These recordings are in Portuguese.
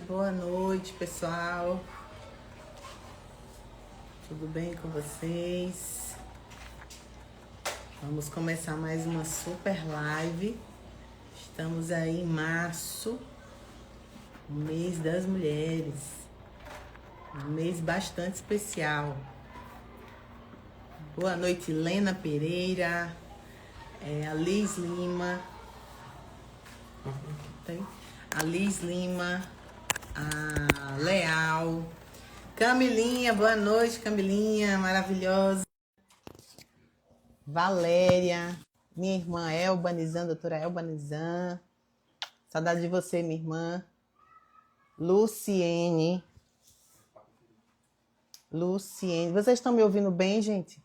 boa noite, pessoal. Tudo bem com vocês? Vamos começar mais uma super live. Estamos aí em março, o mês das mulheres. Um mês bastante especial. Boa noite, Lena Pereira, a Liz Lima. Tem? A Liz Lima, a Leal, Camilinha, boa noite, Camilinha, maravilhosa. Valéria, minha irmã Elba Nizam, doutora Elba Nizam. Saudade de você, minha irmã. Luciene. Vocês estão me ouvindo bem, gente?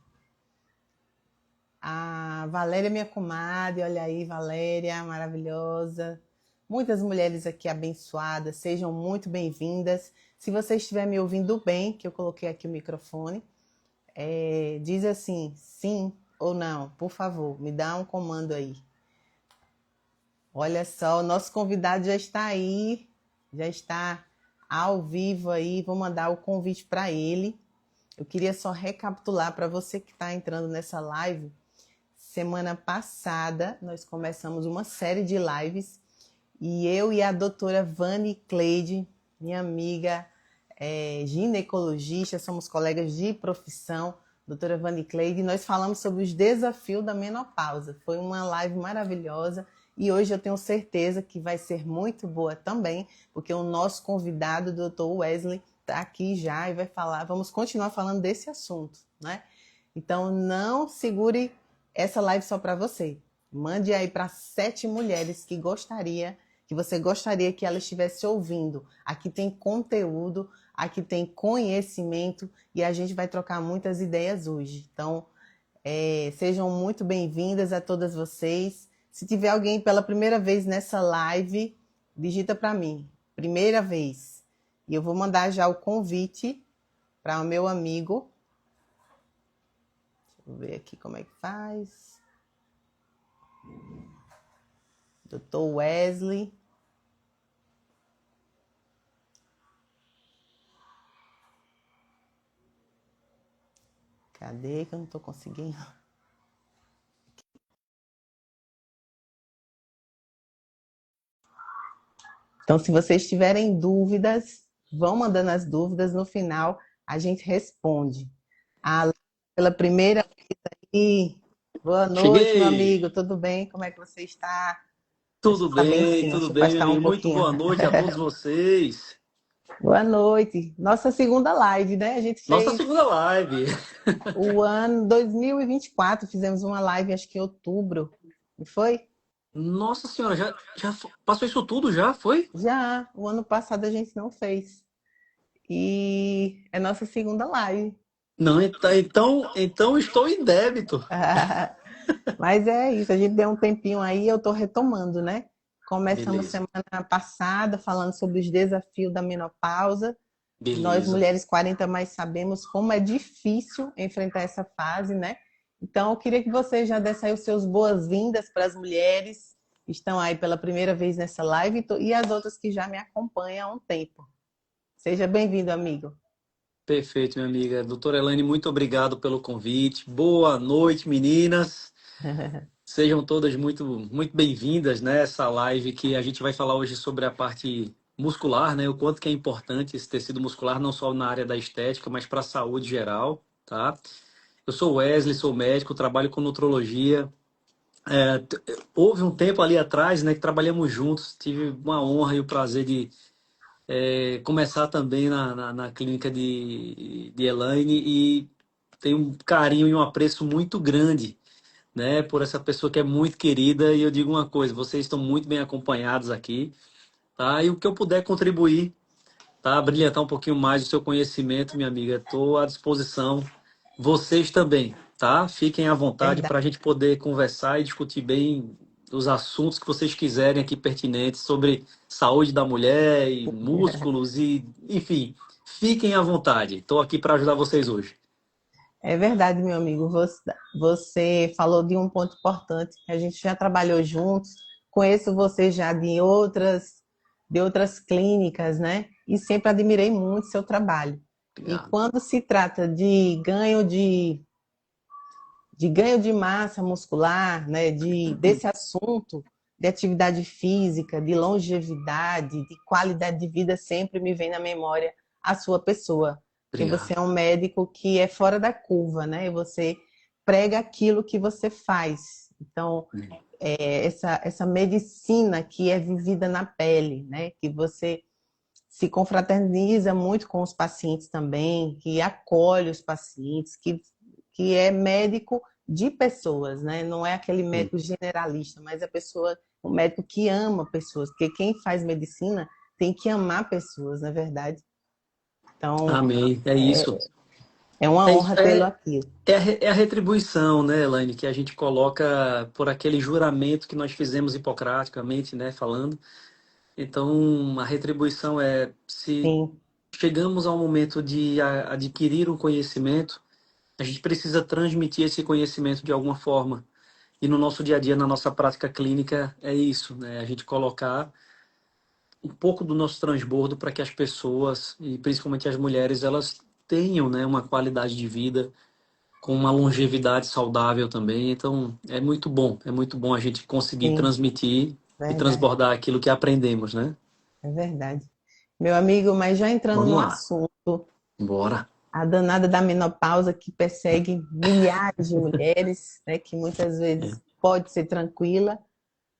A Valéria, minha comadre, olha aí, Valéria, maravilhosa. Muitas mulheres aqui abençoadas, sejam muito bem-vindas. Se você estiver me ouvindo bem, que eu coloquei aqui o microfone, diz assim, sim ou não, por favor, me dá um comando aí. Olha só, o nosso convidado já está aí, já está ao vivo aí, vou mandar o convite para ele. Eu queria só recapitular para você que está entrando nessa live. Semana passada, nós começamos uma série de lives e eu e a doutora Vani Cleide, minha amiga ginecologista, somos colegas de profissão, doutora Vani Cleide, nós falamos sobre os desafios da menopausa. Foi uma live maravilhosa e hoje eu tenho certeza que vai ser muito boa também, porque o nosso convidado, o doutor Wesley, está aqui já e vai falar, vamos continuar falando desse assunto, né? Então não segure essa live só para você. Mande aí para 7 mulheres que você gostaria que ela estivesse ouvindo. Aqui tem conteúdo, aqui tem conhecimento e a gente vai trocar muitas ideias hoje. Então, sejam muito bem-vindas a todas vocês. Se tiver alguém pela primeira vez nessa live, digita para mim, primeira vez. E eu vou mandar já o convite para o meu amigo. Deixa eu ver aqui como é que faz. Dr. Wesley. Cadê que eu não estou conseguindo? Então, se vocês tiverem dúvidas, vão mandando as dúvidas. No final, a gente responde. Pela primeira vez aí. Boa noite, meu Cheguei! amigo. Tudo bem? Como é que você está? Deixa eu ficar bem em cima, deixa Tudo eu bem, meu afastar um amigo. Muito pouquinho. boa noite a todos vocês. Boa noite. Nossa segunda live, né? A gente Nossa fez segunda live. o ano 2024, fizemos uma live, acho que em outubro. Não foi? Nossa senhora, passou isso tudo já, foi? Já, o ano passado a gente não fez. E é nossa segunda live. Não, então estou em débito. Mas é isso, a gente deu um tempinho aí, eu tô retomando, né? Começamos Beleza, semana passada falando sobre os desafios da menopausa. Nós, beleza. mulheres 40 mais, sabemos como é difícil enfrentar essa fase, né? Então, eu queria que você já desse aí os seus boas-vindas para as mulheres que estão aí pela primeira vez nessa live e as outras que já me acompanham há um tempo. Seja bem-vindo, amigo. Perfeito, minha amiga. Doutora Elaine, muito obrigado pelo convite. Boa noite, meninas. Sejam todas muito bem-vindas nessa live que a gente vai falar hoje sobre a parte muscular, né? O quanto que é importante esse tecido muscular, não só na área da estética, mas para a saúde geral, tá? Eu sou Wesley, sou médico, trabalho com nutrologia. Houve um tempo ali atrás, né, que trabalhamos juntos. Tive uma honra e o prazer de começar também na clínica de Elaine e tenho um carinho e um apreço muito grande, né, por essa pessoa que é muito querida. E eu digo uma coisa, vocês estão muito bem acompanhados aqui, tá? E o que eu puder contribuir, tá? Brilhantar um pouquinho mais o seu conhecimento, minha amiga, estou à disposição. Vocês também, tá? Fiquem à vontade Verdade. para a gente poder conversar e discutir bem os assuntos que vocês quiserem aqui pertinentes sobre saúde da mulher e músculos e, enfim, fiquem à vontade. Estou aqui para ajudar vocês hoje. É verdade, meu amigo. Você falou de um ponto importante. A gente já trabalhou juntos. Conheço você já de outras. de outras clínicas, né? E sempre admirei muito seu trabalho. E Obrigado. quando se trata de ganho de massa muscular, né, desse assunto de atividade física, de longevidade, de qualidade de vida, sempre me vem na memória a sua pessoa, porque você Obrigado. é um médico que é fora da curva, né? E você prega aquilo que você faz. Então, essa medicina que é vivida na pele, né? Que você se confraterniza muito com os pacientes também, que acolhe os pacientes, que é médico de pessoas, né? Não é aquele médico generalista, mas a pessoa, o médico que ama pessoas, porque quem faz medicina tem que amar pessoas, na verdade. Então, Amém. É isso. é uma É isso. honra tê-lo aqui. É a retribuição, né, Elaine, que a gente coloca por aquele juramento que nós fizemos hipocraticamente, né, falando. Então, a retribuição é se Sim, chegamos ao momento de adquirir um conhecimento, a gente precisa transmitir esse conhecimento de alguma forma. E no nosso dia a dia, na nossa prática clínica, é isso, né? A gente colocar um pouco do nosso transbordo para que as pessoas, e principalmente as mulheres, elas tenham, né, uma qualidade de vida com uma longevidade saudável também. Então, é muito bom a gente conseguir sim, transmitir e verdade, transbordar aquilo que aprendemos, né? é verdade. Meu amigo, mas já entrando Vamos no lá, assunto, bora. a danada da menopausa que persegue milhares de mulheres, né, que muitas vezes pode ser tranquila,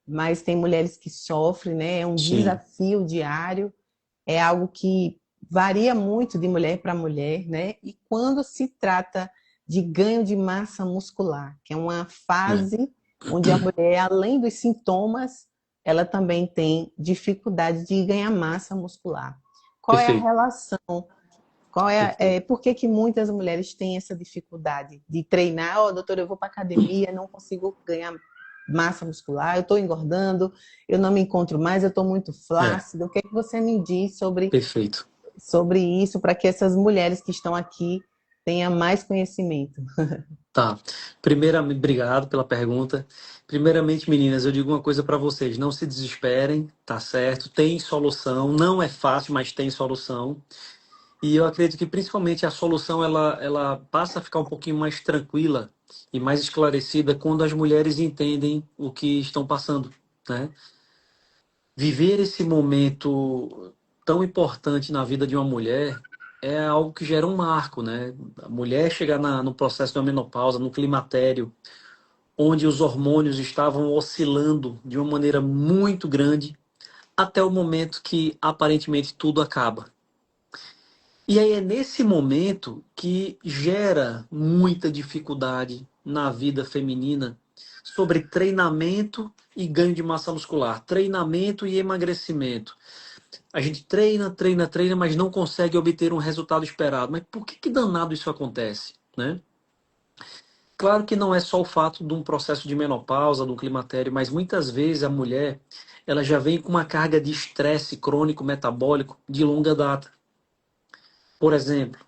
mas tem mulheres que sofrem, né? É um Sim, desafio diário, é algo que varia muito de mulher para mulher, né? E quando se trata de ganho de massa muscular, que é uma é, fase onde a mulher, além dos sintomas, ela também tem dificuldade de ganhar massa muscular. Qual é a perfeito, relação? perfeito. Por que que muitas mulheres têm essa dificuldade de treinar? Ó, doutora, eu vou para academia, não consigo ganhar massa muscular, eu estou engordando, eu não me encontro mais, eu estou muito É, flácida. O que é que você me diz perfeito. sobre isso para que essas mulheres que estão aqui tenham mais conhecimento? Tá. Primeiramente, obrigado pela pergunta. Primeiramente, meninas, eu digo uma coisa para vocês: não se desesperem, tá certo? Tem solução. Não é fácil, mas tem solução. E eu acredito que principalmente a solução ela passa a ficar um pouquinho mais tranquila e mais esclarecida quando as mulheres entendem o que estão passando, né? Viver esse momento tão importante na vida de uma mulher é algo que gera um marco, né? A mulher chegar no processo da menopausa, no climatério, onde os hormônios estavam oscilando de uma maneira muito grande, até o momento que aparentemente tudo acaba. E aí é nesse momento que gera muita dificuldade na vida feminina sobre treinamento e ganho de massa muscular, treinamento e emagrecimento. A gente treina, treina, treina, mas não consegue obter um resultado esperado. Mas por que danado isso acontece, né? Claro que não é só o fato de um processo de menopausa, de um climatério, mas muitas vezes a mulher ela já vem com uma carga de estresse crônico metabólico de longa data. Por exemplo,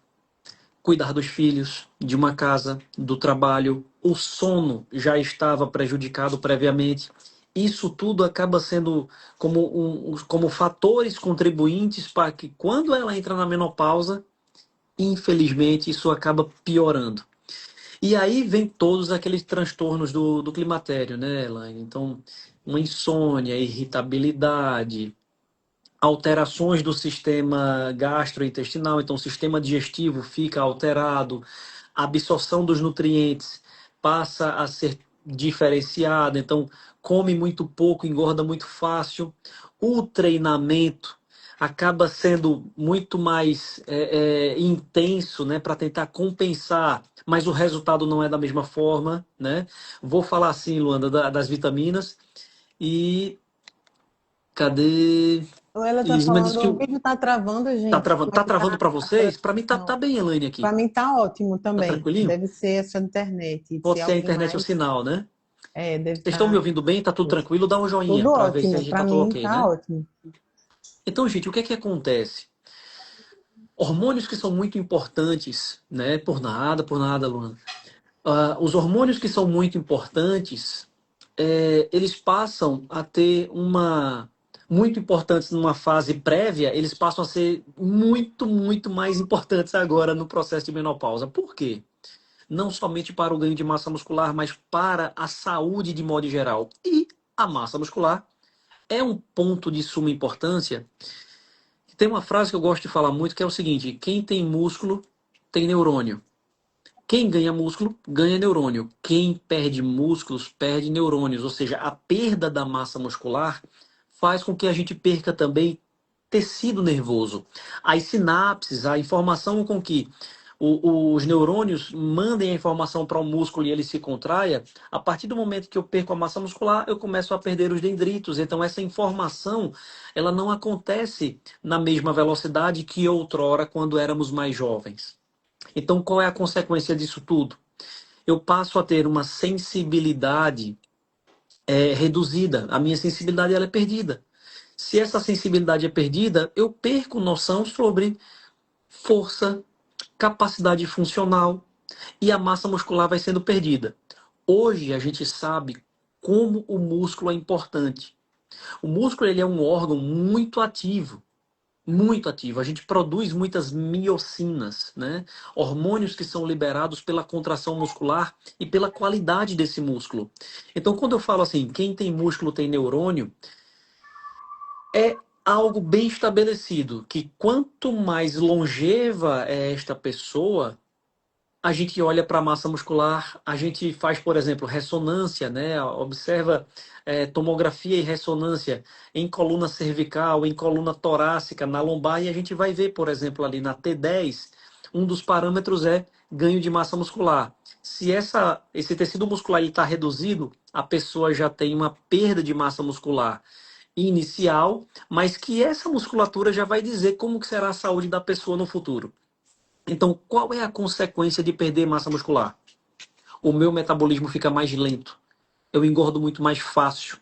cuidar dos filhos, de uma casa, do trabalho, o sono já estava prejudicado previamente. Isso tudo acaba sendo como fatores contribuintes para que quando ela entra na menopausa, infelizmente, isso acaba piorando. E aí vem todos aqueles transtornos do climatério, né, Elaine? Então, uma insônia, irritabilidade, alterações do sistema gastrointestinal, então o sistema digestivo fica alterado, a absorção dos nutrientes passa a ser diferenciada, então come muito pouco, engorda muito fácil. O treinamento acaba sendo muito mais intenso, né, para tentar compensar, mas o resultado não é da mesma forma, né? Vou falar assim, Luanda, das vitaminas e cadê? Ou ela está Isso, mas falando, o vídeo está travando, gente, tá mas travando para a vocês? Para mim tá transmissão. bem, Elaine, Para aqui. mim está ótimo Tá também. tranquilinho? Deve ser essa internet. Se Pode ser a alguém internet ou mais, sinal, né? deve Vocês estão me estar. ouvindo bem? Tá tudo tranquilo? Dá um joinha Tudo para ver se a ótimo. gente Para tá tudo mim ok, está né? ótimo. Então, gente, o que é que acontece? Hormônios que são muito importantes, né? Por nada, Luana. Os hormônios que são muito importantes, eles passam a ter muito importantes numa fase prévia, eles passam a ser muito, muito mais importantes agora no processo de menopausa. Por quê? Não somente para o ganho de massa muscular, mas para a saúde de modo geral. E a massa muscular é um ponto de suma importância. Tem uma frase que eu gosto de falar muito, que é o seguinte: quem tem músculo tem neurônio. Quem ganha músculo, ganha neurônio. Quem perde músculos, perde neurônios. Ou seja, a perda da massa muscular faz com que a gente perca também tecido nervoso. As sinapses, a informação com que os neurônios mandem a informação para o músculo e ele se contraia, a partir do momento que eu perco a massa muscular, eu começo a perder os dendritos. Então, essa informação, ela não acontece na mesma velocidade que outrora, quando éramos mais jovens. Então, qual é a consequência disso tudo? Eu passo a ter uma sensibilidade reduzida. A minha sensibilidade ela é perdida. Se essa sensibilidade é perdida, eu perco noção sobre força, capacidade funcional e a massa muscular vai sendo perdida. Hoje a gente sabe como o músculo é importante. O músculo ele é um órgão muito ativo. Muito ativo. A gente produz muitas miocinas, né? Hormônios que são liberados pela contração muscular e pela qualidade desse músculo. Então, quando eu falo assim, quem tem músculo tem neurônio, é algo bem estabelecido, que quanto mais longeva é esta pessoa, a gente olha para a massa muscular, a gente faz, por exemplo, ressonância, né? Observa tomografia e ressonância em coluna cervical, em coluna torácica, na lombar, e a gente vai ver, por exemplo, ali na T10, um dos parâmetros é ganho de massa muscular. Se esse tecido muscular está reduzido, a pessoa já tem uma perda de massa muscular inicial, mas que essa musculatura já vai dizer como que será a saúde da pessoa no futuro. Então, qual é a consequência de perder massa muscular? O meu metabolismo fica mais lento. Eu engordo muito mais fácil.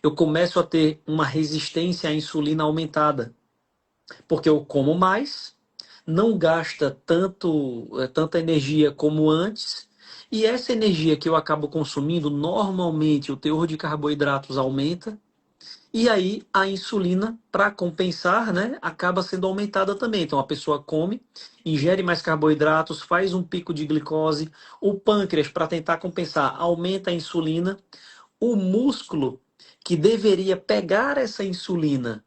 Eu começo a ter uma resistência à insulina aumentada, porque eu como mais, não gasta tanta energia como antes, e essa energia que eu acabo consumindo, normalmente o teor de carboidratos aumenta, e aí a insulina, para compensar, né, acaba sendo aumentada também. Então a pessoa come, ingere mais carboidratos, faz um pico de glicose, o pâncreas, para tentar compensar, aumenta a insulina, o músculo, que deveria pegar essa insulina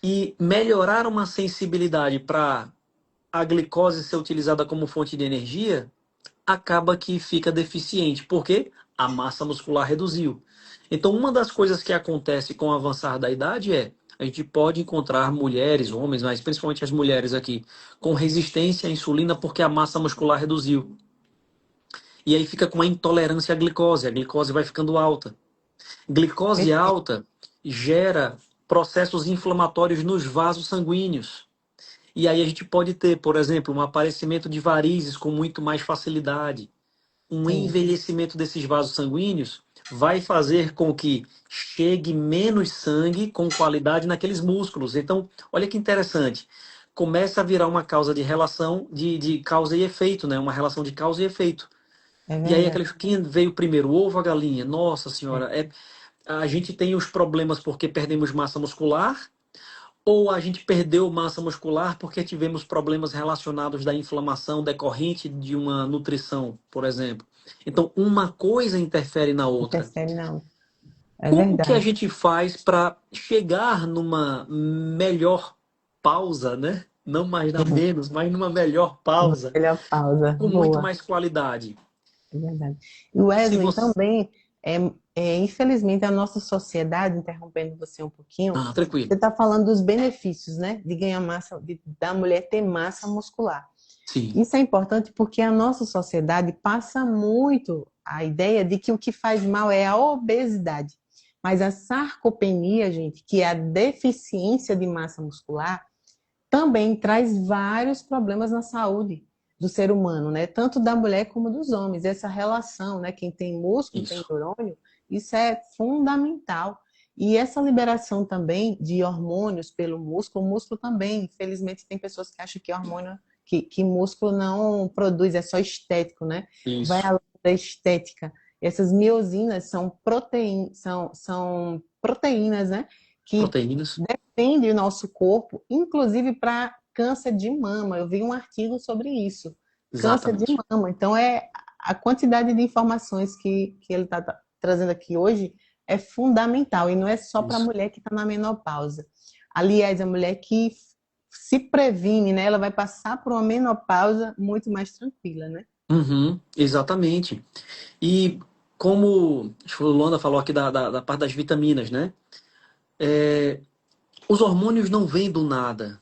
e melhorar uma sensibilidade para a glicose ser utilizada como fonte de energia, acaba que fica deficiente, porque a massa muscular reduziu. Então, uma das coisas que acontece com o avançar da idade é a gente pode encontrar mulheres, homens, mas principalmente as mulheres aqui, com resistência à insulina porque a massa muscular reduziu. E aí fica com a intolerância à glicose, a glicose vai ficando alta. Glicose Perfeito. alta gera processos inflamatórios nos vasos sanguíneos. E aí a gente pode ter, por exemplo, um aparecimento de varizes com muito mais facilidade. Um Sim. envelhecimento desses vasos sanguíneos vai fazer com que chegue menos sangue com qualidade naqueles músculos. Então, olha que interessante. Começa a virar uma causa de relação de causa e efeito, né? Uma relação de causa e efeito. É E aí, verdade. quem veio primeiro, o ovo ou a galinha? Nossa É. Senhora, a gente tem os problemas porque perdemos massa muscular, ou a gente perdeu massa muscular porque tivemos problemas relacionados da inflamação decorrente de uma nutrição, por exemplo. Então, uma coisa interfere na outra. Interfere, não. É Como que a verdade. gente faz para chegar numa melhor pausa, né? Não mais na menos, mas numa melhor Uma pausa, melhor pausa. com muito Boa. mais qualidade? É verdade. E Se Wesley, você... também, infelizmente, a nossa sociedade, interrompendo você um pouquinho, Ah, tranquilo. você está falando dos benefícios, né? De ganhar massa, da mulher ter massa muscular. Sim, Isso é importante porque a nossa sociedade passa muito a ideia de que o que faz mal é a obesidade. Mas a sarcopenia, gente, que é a deficiência de massa muscular, também traz vários problemas na saúde do ser humano, né? Tanto da mulher como dos homens. Essa relação, né? Quem tem músculo tem isso. neurônio, isso é fundamental. E essa liberação também de hormônios pelo músculo, o músculo também, infelizmente, tem pessoas que acham que hormônio, que músculo não produz, é só estético, né? Vai Isso. além da estética. Essas miosinas são proteínas, né? que Proteínas. defende o nosso corpo, inclusive para câncer de mama. Eu vi um artigo sobre isso, câncer de Exatamente. mama. Então, a quantidade de informações que ele está trazendo aqui hoje é fundamental, e não é só para a Isso. mulher que está na menopausa. Aliás, a mulher que se previne, né? Ela vai passar por uma menopausa muito mais tranquila, né? Uhum, exatamente. E como a Luana falou aqui da parte das vitaminas, né? Os hormônios não vêm do nada.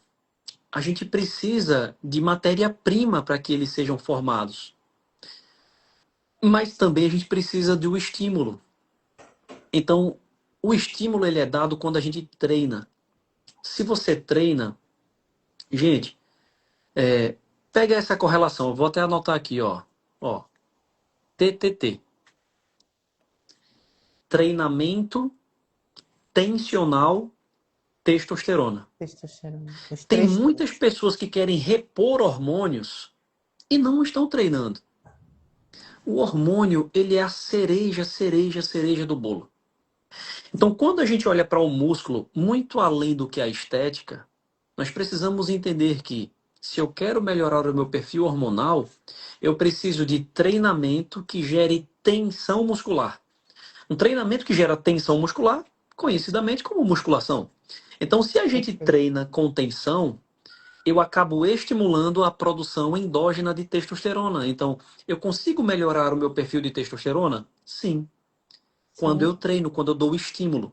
A gente precisa de matéria-prima para que eles sejam formados. Mas também a gente precisa do estímulo. Então, o estímulo ele é dado quando a gente treina. Se você treina, gente, pega essa correlação. Eu vou até anotar aqui, ó. Ó, TTT. Treinamento tensional testosterona. Testosterona. Os Tem três muitas T's. pessoas que querem repor hormônios e não estão treinando. O hormônio, ele é a cereja, cereja, cereja do bolo. Então, quando a gente olha para o músculo, muito além do que a estética, nós precisamos entender que se eu quero melhorar o meu perfil hormonal, eu preciso de treinamento que gere tensão muscular. Um treinamento que gera tensão muscular, conhecidamente como musculação. Então, se a gente Perfeito. treina com tensão, eu acabo estimulando a produção endógena de testosterona. Então, eu consigo melhorar o meu perfil de testosterona? Sim. Quando Sim. eu treino, quando eu dou estímulo.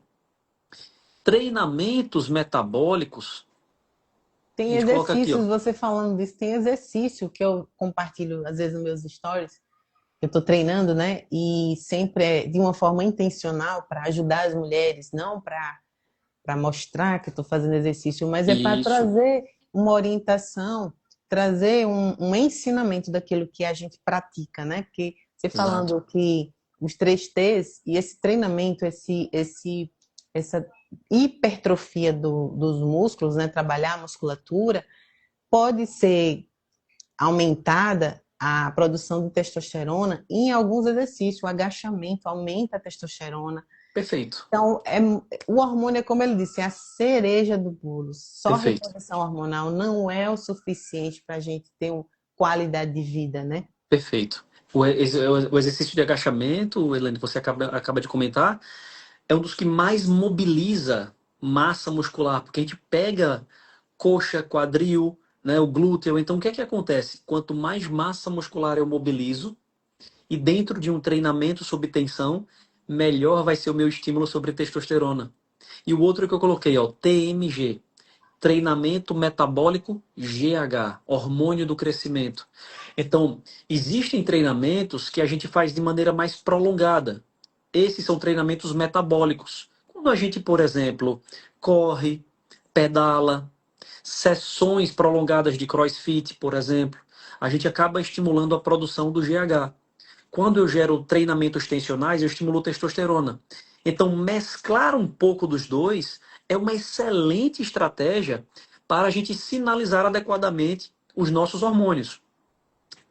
Treinamentos metabólicos, a Tem gente coloca aqui, ó. exercícios, você falando disso, tem exercício que eu compartilho às vezes nos meus stories, eu estou treinando, né? E sempre é de uma forma intencional para ajudar as mulheres, não para mostrar que estou fazendo exercício, mas é para Isso, trazer uma orientação, trazer um ensinamento daquilo que a gente pratica, né? Porque você exato. falando que os três T's e esse treinamento, essa hipertrofia dos músculos, né? Trabalhar a musculatura, pode ser aumentada a produção de testosterona em alguns exercícios. O agachamento aumenta a testosterona. Perfeito, Então, o hormônio, é como ele disse, é a cereja do bolo. Só perfeito, reposição hormonal não é o suficiente para a gente ter uma qualidade de vida, né? perfeito. O exercício de agachamento, Elaine, você acaba de comentar, é um dos que mais mobiliza massa muscular, porque a gente pega coxa, quadril, né, o glúteo. Então, o que é que acontece? Quanto mais massa muscular eu mobilizo, e dentro de um treinamento sob tensão, melhor vai ser o meu estímulo sobre testosterona. E o outro que eu coloquei, ó, TMG, treinamento metabólico GH, hormônio do crescimento. Então, existem treinamentos que a gente faz de maneira mais prolongada. Esses são treinamentos metabólicos. Quando a gente, por exemplo, corre, pedala, sessões prolongadas de CrossFit, por exemplo, a gente acaba estimulando a produção do GH. Quando eu gero treinamentos tensionais, eu estimulo testosterona. Então, mesclar um pouco dos dois é uma excelente estratégia para a gente sinalizar adequadamente os nossos hormônios.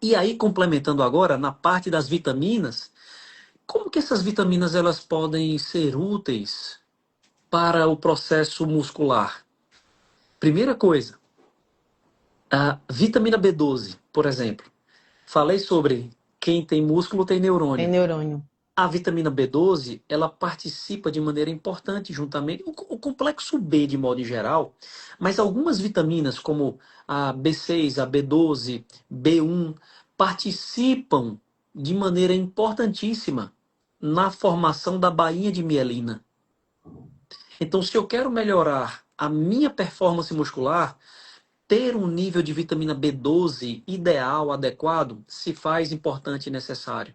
E aí, complementando agora, na parte das vitaminas, como que essas vitaminas elas podem ser úteis para o processo muscular? Primeira coisa, a vitamina B12, por exemplo. Falei sobre quem tem músculo tem Tem neurônio. neurônio. A vitamina B12, ela participa de maneira importante juntamente, o complexo B de modo geral, mas algumas vitaminas como a B6, a B12, B1, participam de maneira importantíssima na formação da bainha de mielina. Então, se eu quero melhorar a minha performance muscular, ter um nível de vitamina B12 ideal, adequado, se faz importante e necessário.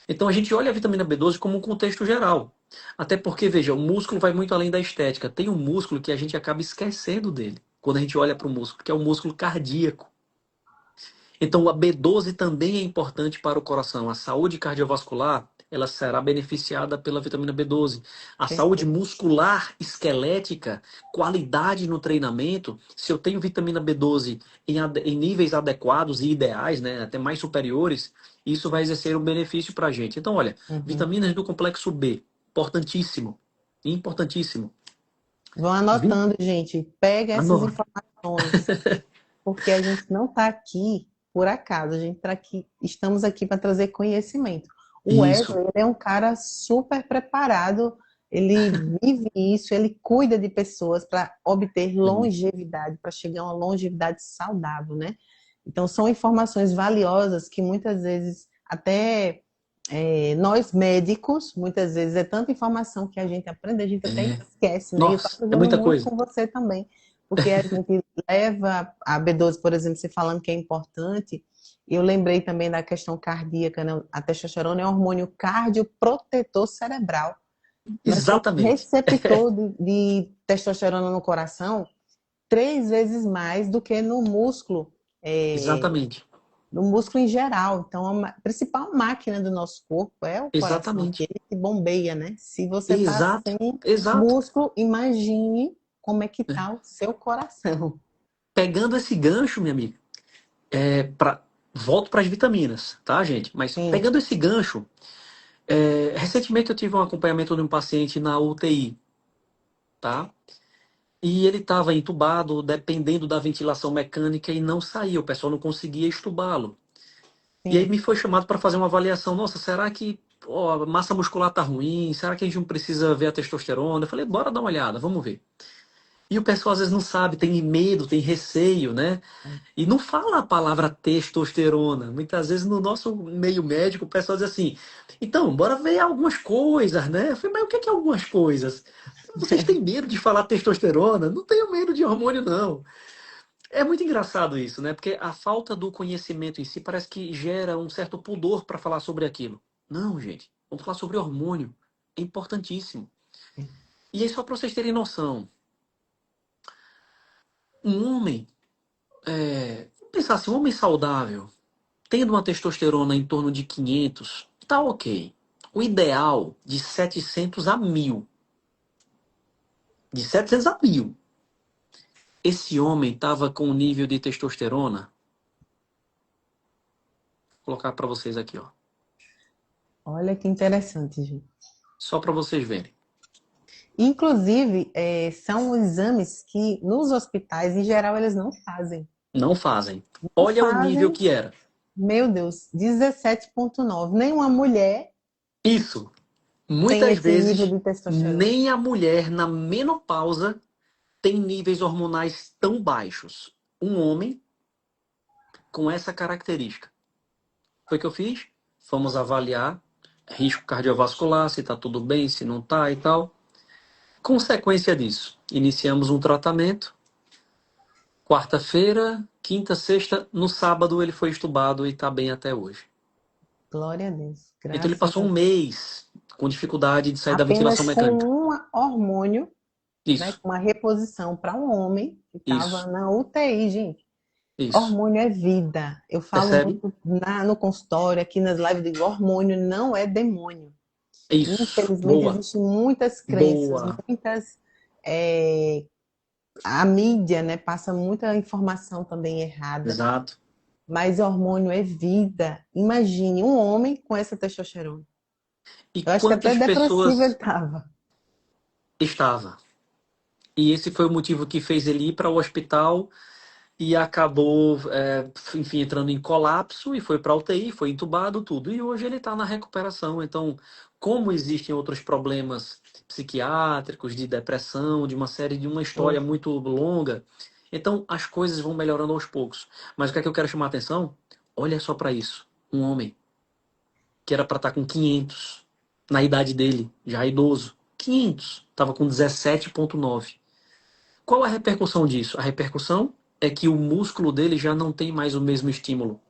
Então a gente olha a vitamina B12 como um contexto geral. Até porque, veja, o músculo vai muito além da estética. Tem um músculo que a gente acaba esquecendo dele quando a gente olha para o músculo, que é o músculo cardíaco. Então a B12 também é importante para o coração. A saúde cardiovascular, ela será beneficiada pela vitamina B12. A saúde Perfeito. muscular esquelética, qualidade no treinamento, se eu tenho vitamina B12 em níveis adequados e ideais, né, até mais superiores, isso vai exercer um benefício para a gente. Então, olha, Uhum. vitaminas do complexo B, importantíssimo, importantíssimo. Vão Vi- anotando, gente. Pega essas Anota. informações, porque a gente não está aqui por acaso. A gente tá aqui, estamos aqui para trazer conhecimento. O Isso. Wesley, ele é um cara super preparado. Ele vive isso, ele cuida de pessoas para obter Sim. longevidade, para chegar a uma longevidade saudável, né? Então, são informações valiosas que muitas vezes até nós médicos, muitas vezes é tanta informação que a gente aprende, a gente até É. esquece, né? E eu estou Nossa, é aprendendo muita muito coisa. com você também, porque a gente leva a B12, por exemplo, você falando que é importante, eu lembrei também da questão cardíaca, né? A testosterona é um hormônio cardioprotetor cerebral. Nós temos Exatamente. receptor de testosterona no coração 3 vezes mais do que no músculo, é, Exatamente. no músculo em geral. Então, a principal máquina do nosso corpo é o coração, Exatamente. aquele que bombeia, né? Se você está Exato. sem Exato. músculo, imagine como é que está o seu coração. Pegando esse gancho, minha amiga, volto para as vitaminas, tá, gente? Mas Sim, pegando esse gancho, recentemente eu tive um acompanhamento de um paciente na UTI, tá? E ele estava entubado, dependendo da ventilação mecânica e não saía, o pessoal não conseguia estubá-lo. E aí sim. me foi chamado para fazer uma avaliação. Nossa, será que ó, a massa muscular tá ruim? Será que a gente não precisa ver a testosterona? Eu falei, bora dar uma olhada, vamos ver. E o pessoal às vezes não sabe, tem medo, tem receio, né? E não fala a palavra testosterona. Muitas vezes no nosso meio médico o pessoal diz assim: então, bora ver algumas coisas, né? Eu falei, mas o que é algumas coisas? Vocês têm medo de falar testosterona? Não tenho medo de hormônio, não. É muito engraçado isso, né? Porque a falta do conhecimento em si parece que gera um certo pudor para falar sobre aquilo. Não, gente, vamos falar sobre hormônio. É importantíssimo. E aí, só para vocês terem noção, um homem, vamos pensar assim, um homem saudável, tendo uma testosterona em torno de 500, tá ok. O ideal de 700 a 1000. De 700 a 1000. Esse homem tava com um nível de testosterona, vou colocar para vocês aqui, ó. Olha que interessante, gente. Só para vocês verem. Inclusive, são exames que nos hospitais, em geral, eles não fazem. Não fazem. Não Olha o nível fazem, que era. meu Deus, 17,9. Nenhuma mulher Isso. tem Muitas esse nível vezes, de testosterona. nem a mulher na menopausa tem níveis hormonais tão baixos. Um homem com essa característica. Foi o que eu fiz? Fomos avaliar risco cardiovascular, se está tudo bem, se não está e tal. Consequência disso, iniciamos um tratamento. Quarta-feira, quinta, sexta, no sábado ele foi estubado e está bem até hoje. Glória a Deus, Então ele graças passou a um Deus. mês com dificuldade de sair da ventilação Apenas com mecânica. um hormônio, né, Isso, com uma reposição para um homem que estava isso, na UTI, gente. isso. Hormônio é vida. Eu falo Percebe? muito no consultório, aqui nas lives, digo, hormônio não é demônio. Isso. Infelizmente, Boa. existem muitas crenças, Boa. muitas. é, a mídia, né, passa muita informação também errada, Exato. mas hormônio é vida. Imagine um homem com essa testosterona. E Eu acho que até quantas depressivo ele pessoas estava. estava? E esse foi o motivo que fez ele ir para o hospital e acabou, enfim, entrando em colapso e foi para a UTI, foi entubado, tudo. E hoje ele está na recuperação. Então, como existem outros problemas psiquiátricos, de depressão, de uma série, de uma história muito longa, então as coisas vão melhorando aos poucos. Mas o que é que eu quero chamar a atenção? Olha só para isso. Um homem que era para estar com 500 na idade dele, já idoso. 500, estava com 17,9. Qual a repercussão disso? A repercussão é que o músculo dele já não tem mais o mesmo estímulo.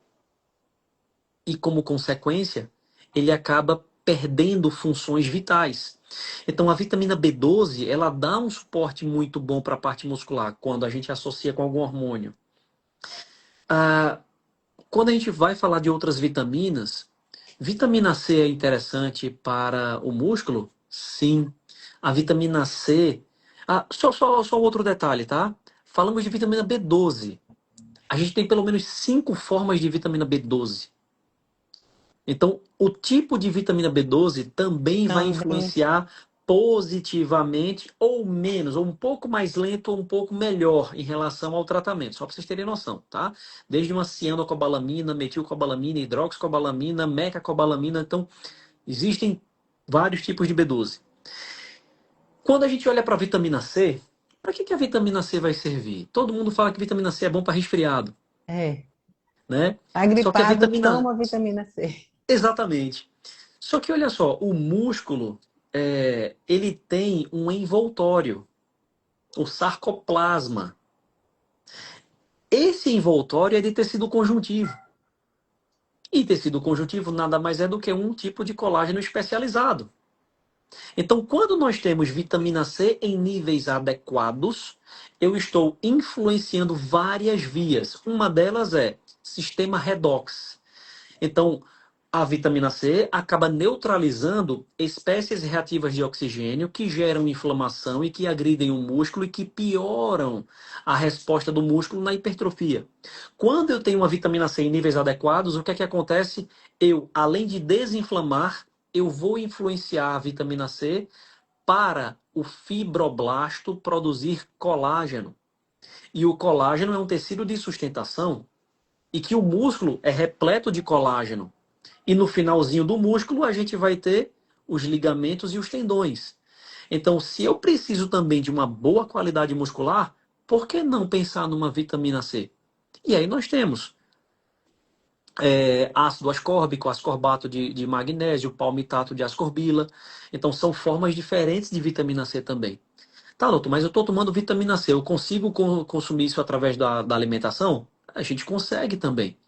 E como consequência, ele acaba perdendo funções vitais. Então a vitamina B12, ela dá um suporte muito bom para a parte muscular quando a gente associa com algum hormônio. Ah, quando a gente vai falar de outras vitaminas, vitamina C é interessante para o músculo? Sim. A vitamina C. Só outro detalhe, tá? Falamos de vitamina B12. A gente tem pelo menos 5 formas de vitamina B12. Então, o tipo de vitamina B12 também vai Também influenciar positivamente ou menos, ou um pouco mais lento ou um pouco melhor em relação ao tratamento, só para vocês terem noção, tá? Desde uma cianocobalamina, metilcobalamina, hidroxicobalamina, mecacobalamina, então existem vários tipos de B12. Quando a gente olha para a vitamina C, para que a vitamina C vai servir? Todo mundo fala que vitamina C é bom para resfriado, É. né? Tá Só que a gripado, vitamina... toma vitamina C. Exatamente. Só que olha só, o músculo, ele tem um envoltório, o sarcoplasma. Esse envoltório é de tecido conjuntivo. E tecido conjuntivo nada mais é do que um tipo de colágeno especializado. Então, quando nós temos vitamina C em níveis adequados, eu estou influenciando várias vias. Uma delas é sistema redox. Então, a vitamina C acaba neutralizando espécies reativas de oxigênio que geram inflamação e que agridem o músculo e que pioram a resposta do músculo na hipertrofia. Quando eu tenho uma vitamina C em níveis adequados, o que é que acontece? Eu, além de desinflamar, eu vou influenciar a vitamina C para o fibroblasto produzir colágeno. E o colágeno é um tecido de sustentação e que o músculo é repleto de colágeno. E no finalzinho do músculo a gente vai ter os ligamentos e os tendões. Então, se eu preciso também de uma boa qualidade muscular, por que não pensar numa vitamina C? E aí nós temos ácido ascórbico, ascorbato de magnésio, palmitato de ascorbila. Então, são formas diferentes de vitamina C também. Tá, doutor, mas eu estou tomando vitamina C, eu consigo consumir isso através da alimentação? A gente consegue também.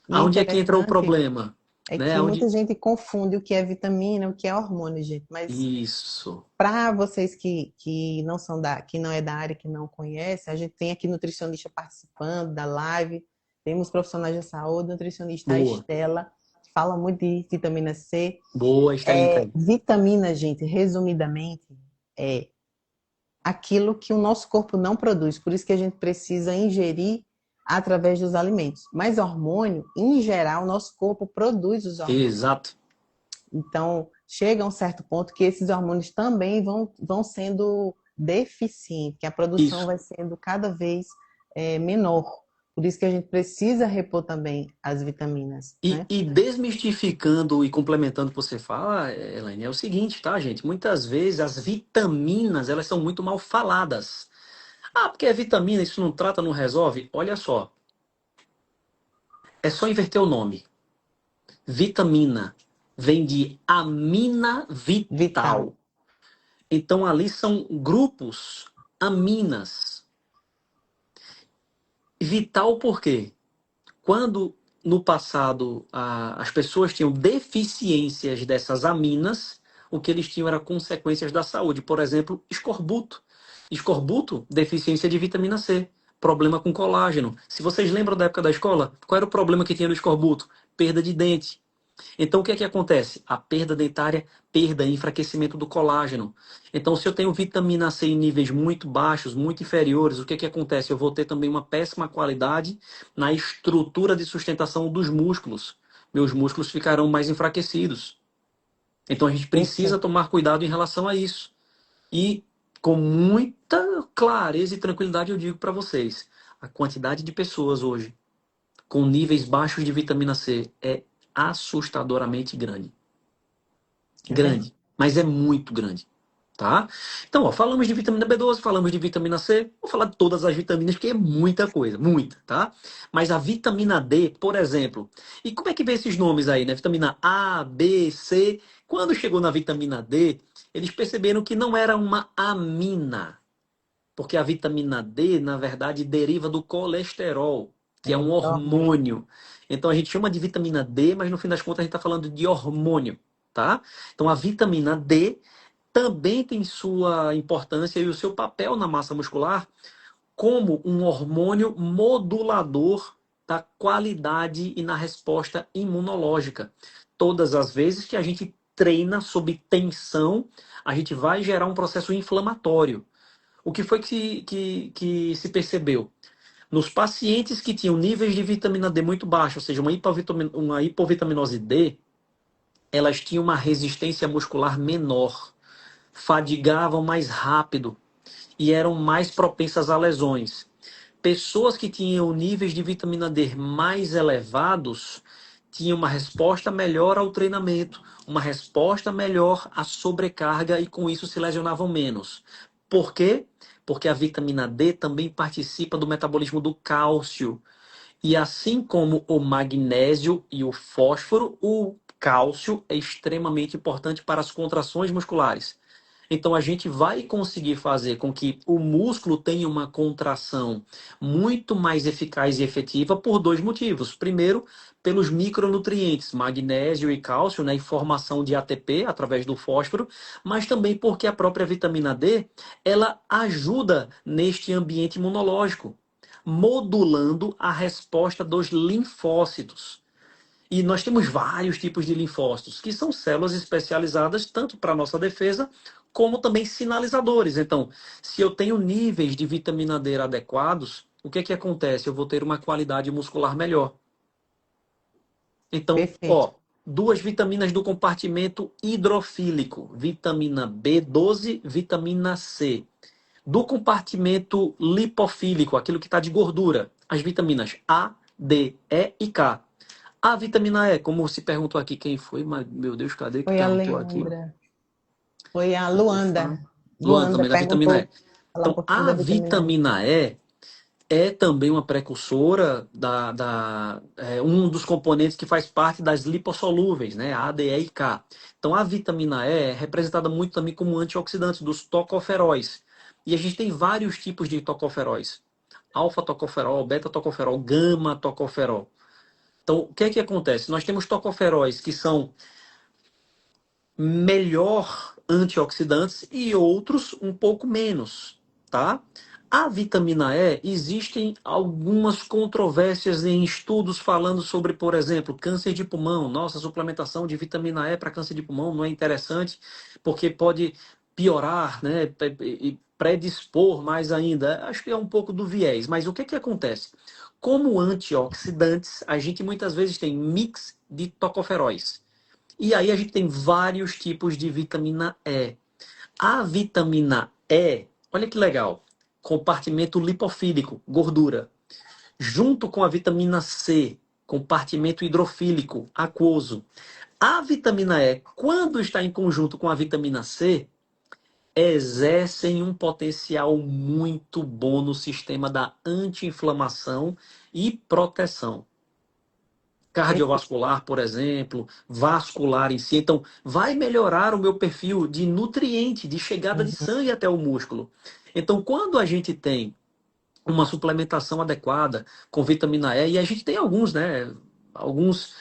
E é Aonde é que entra o interessante problema? é Né? que Aonde... muita gente confunde o que é vitamina, o que é hormônio, gente. Mas Isso. para vocês que não são que não é da área, que não conhecem, a gente tem aqui nutricionista participando da live, temos profissionais da saúde, nutricionista a Boa. Estela, que fala muito de vitamina C. Boa, Estelinha, tá aí. Vitamina, gente, resumidamente, é aquilo que o nosso corpo não produz, por isso que a gente precisa ingerir através dos alimentos. Mas hormônio, em geral, o nosso corpo produz os hormônios. Exato. Então, chega a um certo ponto que esses hormônios também vão sendo deficientes, que a produção Isso. vai sendo cada vez menor. Por isso que a gente precisa repor também as vitaminas, E, né? e desmistificando e complementando o que você fala, Elaine, é o seguinte, tá, gente? Muitas vezes as vitaminas, elas são muito mal faladas. Ah, porque é vitamina, isso não trata, não resolve? Olha só, é só inverter o nome. Vitamina vem de amina Vital. vital. Então ali são grupos aminas. Vital por quê? Quando no passado as pessoas tinham deficiências dessas aminas, o que eles tinham era consequências da saúde. Por exemplo, escorbuto. Escorbuto, deficiência de vitamina C. Problema com colágeno. Se vocês lembram da época da escola, qual era o problema que tinha no escorbuto? Perda de dente. Então, o que é que acontece? A perda dentária, perda e enfraquecimento do colágeno. Então, se eu tenho vitamina C em níveis muito baixos, muito inferiores, o que é que acontece? Eu vou ter também uma péssima qualidade na estrutura de sustentação dos músculos. Meus músculos ficarão mais enfraquecidos. Então, a gente precisa Perfeito. tomar cuidado em relação a isso. E, com muita clareza e tranquilidade, eu digo para vocês: a quantidade de pessoas hoje com níveis baixos de vitamina C é assustadoramente grande. É verdade. Grande, mas é muito grande, tá? Então, ó, falamos de vitamina B12, falamos de vitamina C, vou falar de todas as vitaminas, porque é muita coisa, muita, tá? Mas a vitamina D, por exemplo, e como é que vê esses nomes aí, né? Vitamina A, B, C. Quando chegou na vitamina D, eles perceberam que não era uma amina, porque a vitamina D, na verdade, deriva do colesterol, que é um Hormônio. hormônio. Então a gente chama de vitamina D, mas no fim das contas a gente está falando de hormônio, tá? Então a vitamina D também tem sua importância e o seu papel na massa muscular como um hormônio modulador da qualidade e na resposta imunológica. Todas as vezes que a gente treina sob tensão, a gente vai gerar um processo inflamatório. O que foi que se percebeu? Nos pacientes que tinham níveis de vitamina D muito baixos, ou seja, uma hipovitaminose D, elas tinham uma resistência muscular menor. fadigavam mais rápido e eram mais propensas a lesões. Pessoas que tinham níveis de vitamina D mais elevados tinham uma resposta melhor ao treinamento, uma resposta melhor à sobrecarga e com isso se lesionavam menos. Por quê? Porque a vitamina D também participa do metabolismo do cálcio. E assim como o magnésio e o fósforo, o cálcio é extremamente importante para as contrações musculares. Então a gente vai conseguir fazer com que o músculo tenha uma contração muito mais eficaz e efetiva por dois motivos. Primeiro, pelos micronutrientes, magnésio e cálcio, né, e formação de ATP através do fósforo, mas também porque a própria vitamina D, ela ajuda neste ambiente imunológico, modulando a resposta dos linfócitos. E nós temos vários tipos de linfócitos, que são células especializadas tanto para a nossa defesa, como também sinalizadores. Então, se eu tenho níveis de vitamina D adequados, o que é que acontece? Eu vou ter uma qualidade muscular melhor. Então, Perfeito. ó, duas vitaminas do compartimento hidrofílico, vitamina B12, vitamina C. Do compartimento lipofílico, aquilo que está de gordura, as vitaminas A, D, E e K. A vitamina E, como se perguntou aqui quem foi, mas meu Deus, cadê que Foi a perguntou aqui? Leandra. Foi a Luanda. Luana, Luanda também da vitamina E. perguntou, falar um Então, pouquinho a da vitamina E. vitamina E é também uma precursora um dos componentes que faz parte das lipossolúveis, né? A, D, E e K. Então, a vitamina E é representada muito também como antioxidante dos tocoferóis. E a gente tem vários tipos de tocoferóis. Alfa-tocoferol, beta-tocoferol, gama-tocoferol. Então, o que é que acontece? Nós temos tocoferóis que são melhor antioxidantes e outros um pouco menos, tá? A vitamina E, existem algumas controvérsias em estudos falando sobre, por exemplo, câncer de pulmão. Nossa, suplementação de vitamina E para câncer de pulmão não é interessante, porque pode piorar, né? E predispor mais ainda. Acho que é um pouco do viés. Mas o que que acontece? Como antioxidantes, a gente muitas vezes tem mix de tocoferóis. E aí a gente tem vários tipos de vitamina E. A vitamina E, olha que legal, compartimento lipofílico, gordura, junto com a vitamina C, compartimento hidrofílico, aquoso. A vitamina E, quando está em conjunto com a vitamina C, exercem um potencial muito bom no sistema da anti-inflamação e proteção Perfeito. cardiovascular, por exemplo, vascular em si. Então, vai melhorar o meu perfil de nutriente, de chegada de Uhum. sangue até o músculo. Então, quando a gente tem uma suplementação adequada com vitamina E, e a gente tem alguns, né? Alguns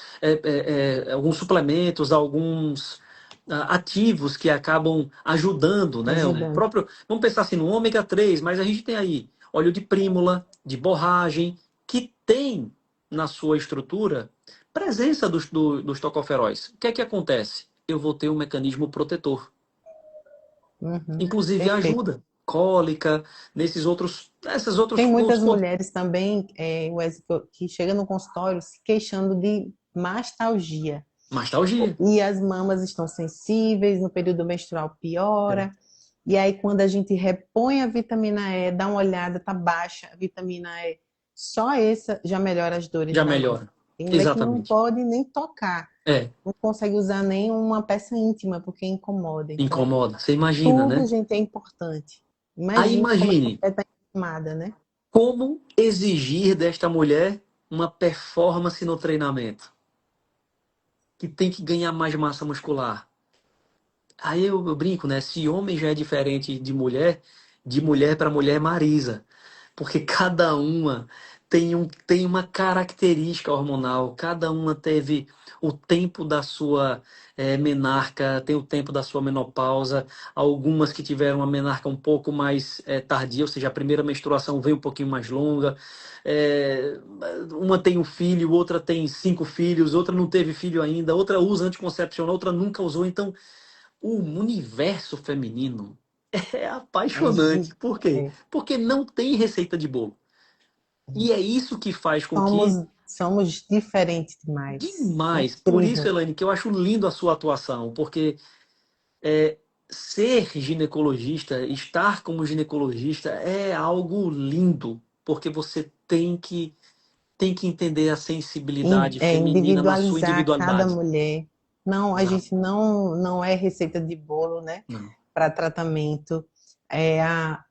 suplementos, alguns ativos que acabam ajudando, né? O Ajudando. próprio, vamos pensar assim no ômega 3, mas a gente tem aí óleo de prímula, de borragem, que tem na sua estrutura presença dos tocoferóis. O que é que acontece? Eu vou ter um mecanismo protetor. Uhum. Inclusive Perfeito. ajuda. Cólica, esses Tem outros muitas mulheres também, Wesley, que chegam no consultório se queixando de mastalgia. nostalgia. E as mamas estão sensíveis, no período menstrual É. piora. E aí, quando a gente repõe a vitamina E, dá uma olhada, tá baixa a vitamina E, só essa já melhora as dores Já da mama. melhora. Tem mulher que não Exatamente. pode nem tocar, É, não consegue usar nenhuma peça íntima porque incomoda. Então, incomoda. Você imagina, tudo, né? gente, é importante. Aí Imagine como a imagine mulher está inflamada, né? como exigir desta mulher uma performance no treinamento, que tem que ganhar mais massa muscular. Aí eu brinco, né? Se homem já é diferente de mulher para mulher Marisa. Porque cada uma tem uma característica hormonal, cada uma teve o tempo da sua menarca, tem o tempo da sua menopausa, algumas que tiveram uma menarca um pouco mais tardia, ou seja, a primeira menstruação veio um pouquinho mais longa, é, uma tem um filho, outra tem 5 filhos, outra não teve filho ainda, outra usa anticoncepcional, outra nunca usou, então o universo feminino é É, apaixonante. Por quê? é. Porque não tem receita de bolo. E é isso que faz com que, Somos diferentes demais. demais, por isso, Incrível. Elaine, que eu acho lindo a sua atuação, porque ser ginecologista, estar como ginecologista é algo lindo, porque você tem que entender a sensibilidade feminina na sua Individualizar cada individualidade. mulher. Não, a Exato. gente não é receita de bolo, né? Não. Para tratamento. É, a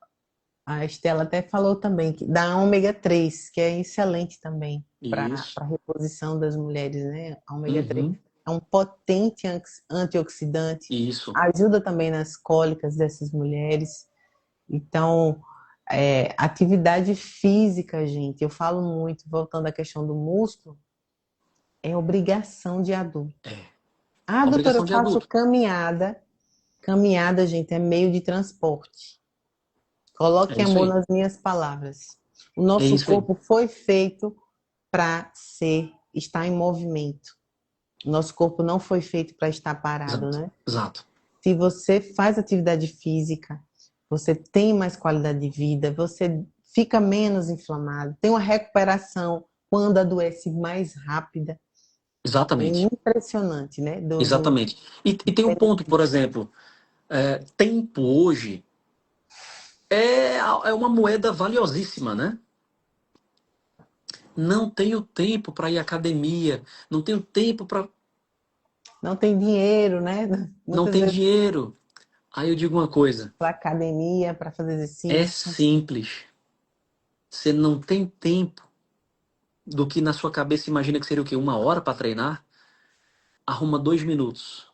Estela até falou também que da ômega 3 que é excelente também para Isso. a reposição das mulheres, né? A ômega 3 Uhum. é um potente antioxidante, Isso. ajuda também nas cólicas dessas mulheres. Então, atividade física, gente, eu falo muito, voltando à questão do músculo, é obrigação de adulto. É. Ah, doutora, Obrigação eu de faço adulto. caminhada. Caminhada, gente, é meio de transporte. É Coloque isso amor aí. nas minhas palavras. O É nosso isso aí. corpo foi feito para estar em movimento. O nosso corpo não foi feito para estar parado, Exato. né? Exato. Se você faz atividade física, você tem mais qualidade de vida, você fica menos inflamado, tem uma recuperação quando adoece mais rápida. É Exatamente. impressionante, né? Exatamente. E tem um ponto, por exemplo, tempo hoje é uma moeda valiosíssima, né? Não tenho tempo para ir à academia, não tenho tempo para. Não tem dinheiro, né? Não Muitas tem vezes dinheiro. Aí eu digo uma coisa: para academia, para fazer é exercício. simples. Você não tem tempo do que na sua cabeça imagina que seria o quê? 1 hora para treinar? Arruma 2 minutos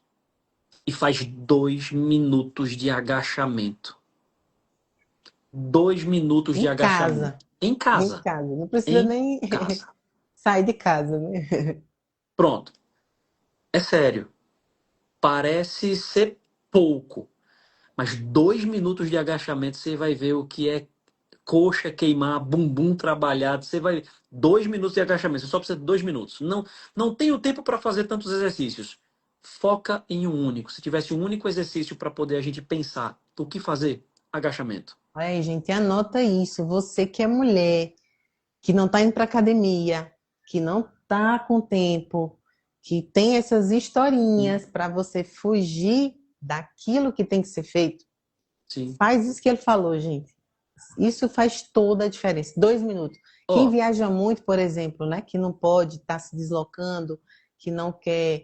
e faz 2 minutos de agachamento. 2 minutos de Em casa, agachamento. Em em casa. casa. Não precisa Em nem casa. sair de casa, né? Pronto. É sério. Parece ser pouco. Mas 2 minutos de agachamento você vai ver o que é coxa queimar, bumbum trabalhado. Você vai. 2 minutos de agachamento. Você só precisa de 2 minutos. Não, não tenho tempo para fazer tantos exercícios. Foca em um único. Se tivesse um único exercício para poder a gente pensar o que fazer, agachamento. Olha aí, gente, anota isso. Você que é mulher, que não está indo para academia, que não está com tempo, que tem essas Sim, historinhas para você fugir daquilo que tem que ser feito, sim. faz isso que ele falou, gente. Isso faz toda a diferença. 2 minutos. Quem Ó, viaja muito, por exemplo, né, que não pode estar se deslocando, que não quer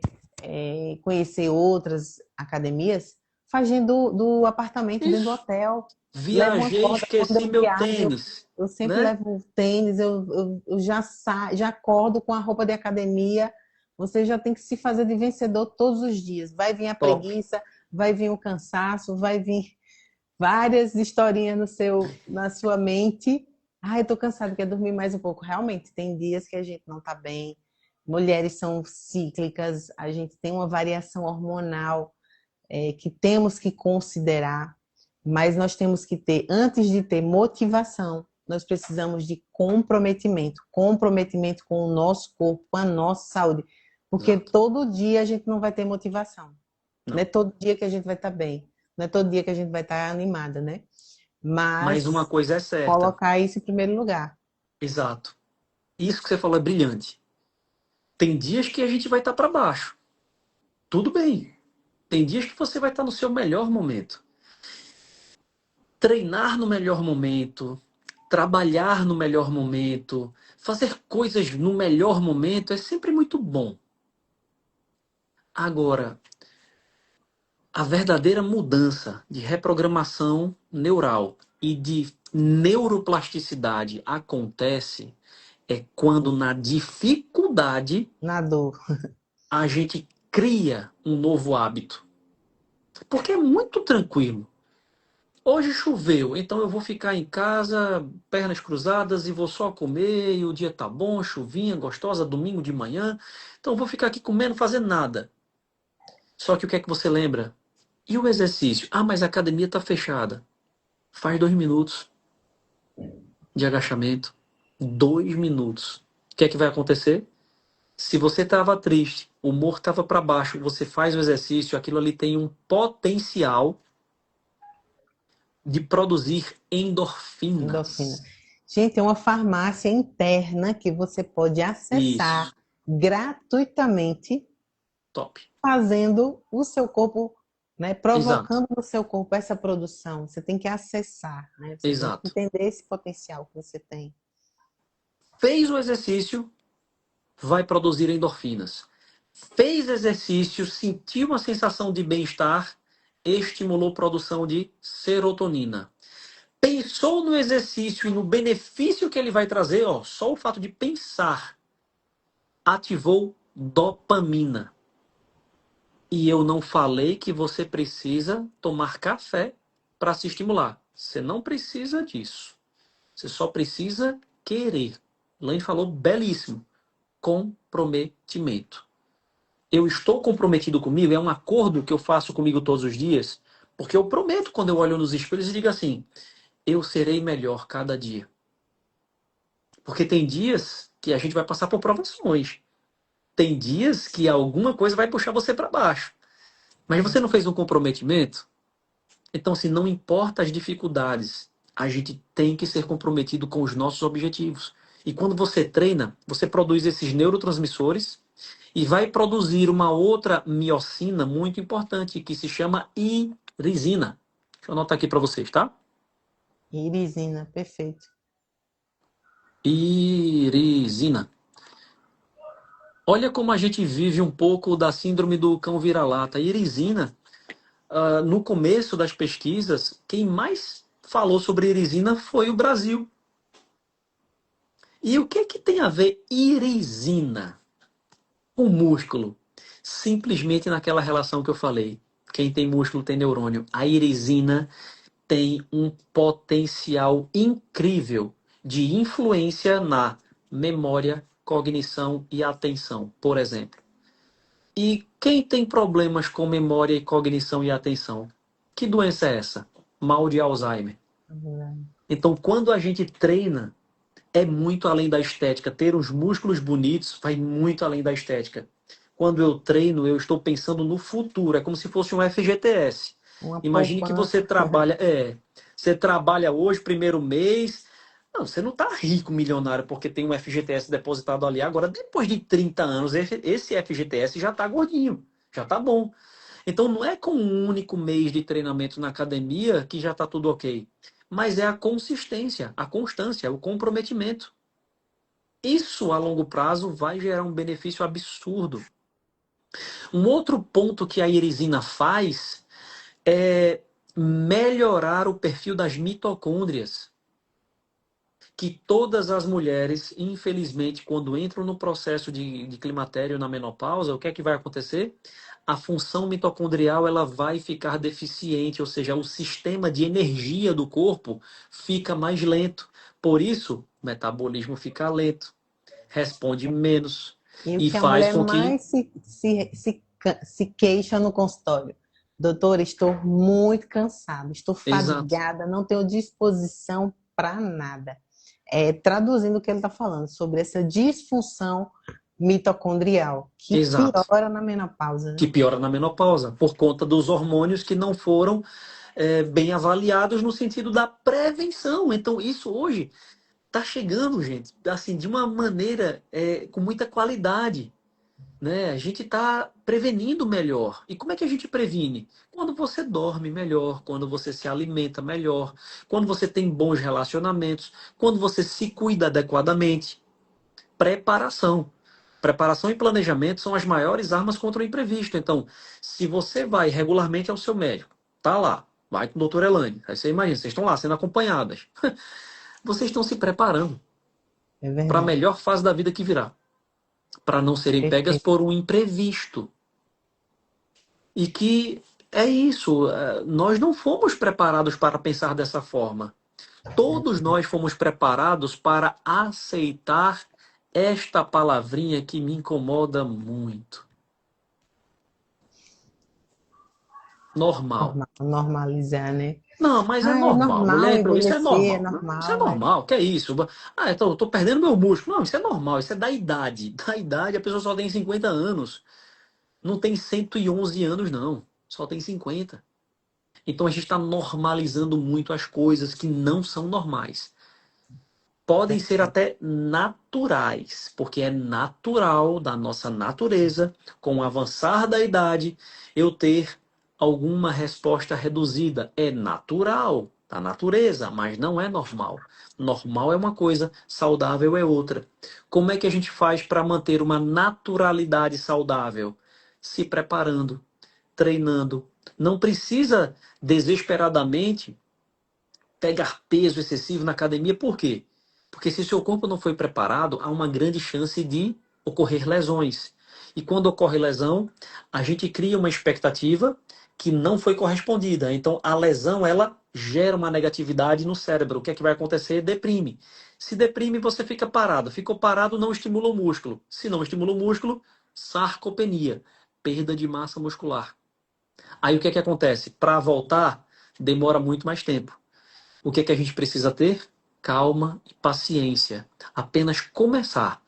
conhecer outras academias, faz dentro do apartamento, dentro do isso. hotel. Leva uma Viajei, corda. Quando esqueci eu meu viajo, tênis, eu sempre né? levo um tênis, eu já acordo com a roupa de academia. Você já tem que se fazer de vencedor todos os dias. Vai vir a Top. preguiça, vai vir o cansaço, vai vir várias historinhas na sua mente. Ah, eu tô cansado, quero dormir mais um pouco. Realmente, tem dias que a gente não tá bem. Mulheres são cíclicas, a gente tem uma variação hormonal que temos que considerar, mas nós temos que ter, antes de ter motivação, nós precisamos de comprometimento com o nosso corpo, com a nossa saúde, porque Exato. todo dia a gente não vai ter motivação. Não é Não. todo dia que a gente vai estar bem. Não é todo dia que a gente vai estar animada, né? Mas uma Mas coisa é certa. colocar isso em primeiro lugar. Exato. Isso que você falou é brilhante. Tem dias que a gente vai estar para baixo. Tudo bem. Tem dias que você vai estar no seu melhor momento. Treinar no melhor momento, trabalhar no melhor momento, fazer coisas no melhor momento é sempre muito bom. Agora, a verdadeira mudança de reprogramação neural e de neuroplasticidade acontece é quando na dificuldade Na dor. a gente cria um novo hábito. Porque é muito tranquilo. Hoje choveu, então eu vou ficar em casa, pernas cruzadas e vou só comer, e o dia tá bom, chuvinha gostosa, domingo de manhã. Então eu vou ficar aqui comendo, fazendo nada. Só que o que é que você lembra? E o exercício? Ah, mas a academia tá fechada. Faz 2 minutos de agachamento. 2 minutos. O que é que vai acontecer? Se você estava triste, o humor estava para baixo, você faz o exercício, aquilo ali tem um potencial de produzir Endorfina. endorfinas. Gente, é uma farmácia interna que você pode acessar Isso, gratuitamente, top. fazendo o seu corpo né? Exato, Provocando no seu corpo essa produção. Você tem que acessar, né? Você tem que exato. entender esse potencial que você tem. Fez o exercício, vai produzir endorfinas. Fez exercício, sentiu uma sensação de bem-estar, estimulou a produção de serotonina. Pensou no exercício e no benefício que ele vai trazer, ó, só o fato de pensar ativou dopamina. E eu não falei que você precisa tomar café para se estimular. Você não precisa disso. Você só precisa querer. Laine falou belíssimo. Comprometimento. Eu estou comprometido comigo, é um acordo que eu faço comigo todos os dias, porque eu prometo quando eu olho nos espelhos e digo assim, eu serei melhor cada dia. Porque tem dias que a gente vai passar por provações. Tem dias que alguma coisa vai puxar você para baixo. Mas você não fez um comprometimento? Então, se não importa as dificuldades, a gente tem que ser comprometido com os nossos objetivos. E quando você treina, você produz esses neurotransmissores e vai produzir uma outra miocina muito importante que se chama irisina. Deixa eu anotar aqui para vocês, tá? Irisina, perfeito. Irisina. Olha como a gente vive um pouco da síndrome do cão vira-lata. Irisina, no começo das pesquisas, quem mais falou sobre irisina foi o Brasil. E o que que tem a ver irisina com músculo? Simplesmente naquela relação que eu falei. Quem tem músculo tem neurônio. A irisina tem um potencial incrível de influência na memória, cognição e atenção, por exemplo. E quem tem problemas com memória e cognição e atenção? Que doença é essa? Mal de Alzheimer. Então, quando a gente treina, é muito além da estética. Ter os músculos bonitos vai muito além da estética. Quando eu treino, eu estou pensando no futuro. É como se fosse um FGTS. Uma Imagine que poupança. você trabalha hoje, primeiro mês. Não, você não está rico, milionário, porque tem um FGTS depositado ali. Agora, depois de 30 anos, esse FGTS já está gordinho, já está bom. Então, não é com um único mês de treinamento na academia que já está tudo ok. Mas é a consistência, a constância, o comprometimento. Isso, a longo prazo, vai gerar um benefício absurdo. Um outro ponto que a irisina faz é melhorar o perfil das mitocôndrias. Que todas as mulheres, infelizmente, quando entram no processo de climatério na menopausa, o que é que vai acontecer? A função mitocondrial ela vai ficar deficiente, ou seja, o sistema de energia do corpo fica mais lento. Por isso, o metabolismo fica lento, responde menos E o e que a faz mulher com que. mais se queixa no consultório. Doutora, estou muito cansada, estou Exato, fadigada, não tenho disposição para nada. Traduzindo o que ele está falando, sobre essa disfunção mitocondrial, que exato. piora na menopausa, Que né? piora na menopausa, por conta dos hormônios que não foram bem avaliados no sentido da prevenção. Então, isso hoje tá chegando, gente, assim, de uma maneira com muita qualidade, né? A gente está prevenindo melhor. E como é que a gente previne? Quando você dorme melhor, quando você se alimenta melhor, quando você tem bons relacionamentos, quando você se cuida adequadamente. Preparação. Preparação e planejamento são as maiores armas contra o imprevisto. Então, se você vai regularmente ao seu médico, tá lá, vai com o doutor Elane, aí você imagina, vocês estão lá sendo acompanhadas. Vocês estão se preparando É para a verdade. melhor fase da vida que virá, para não serem pegas Perfeito. por um imprevisto. E que é isso, nós não fomos preparados para pensar dessa forma. Todos nós fomos preparados para aceitar esta palavrinha que me incomoda muito. Normal. Normal, normalizar, né? Não, mas é Ah, é normal. normal Mulher entrou, isso é envelhecer, é normal. Não, isso é normal. normal. Que é isso? Ah, então, eu tô perdendo meu músculo. Não, isso é normal. Isso é da idade. Da idade, a pessoa só tem 50 anos. Não tem 111 anos, não. Só tem 50. Então a gente está normalizando muito as coisas que não são normais. Podem ser Verdade. até naturais, porque é natural da nossa natureza, com o avançar da idade, eu ter alguma resposta reduzida. É natural, da natureza, mas não é normal. Normal é uma coisa, saudável é outra. Como é que a gente faz para manter uma naturalidade saudável? Se preparando, treinando. Não precisa desesperadamente pegar peso excessivo na academia. Por quê? Porque se seu corpo não foi preparado, há uma grande chance de ocorrer lesões. E quando ocorre lesão, a gente cria uma expectativa que não foi correspondida. Então, a lesão, ela gera uma negatividade no cérebro. O que é que vai acontecer? Deprime. Se deprime, você fica parado. Ficou parado, não estimula o músculo. Se não estimula o músculo, sarcopenia, perda de massa muscular. Aí o que é que acontece? Para voltar, demora muito mais tempo. O que é que a gente precisa ter? Calma e paciência. Apenas começar.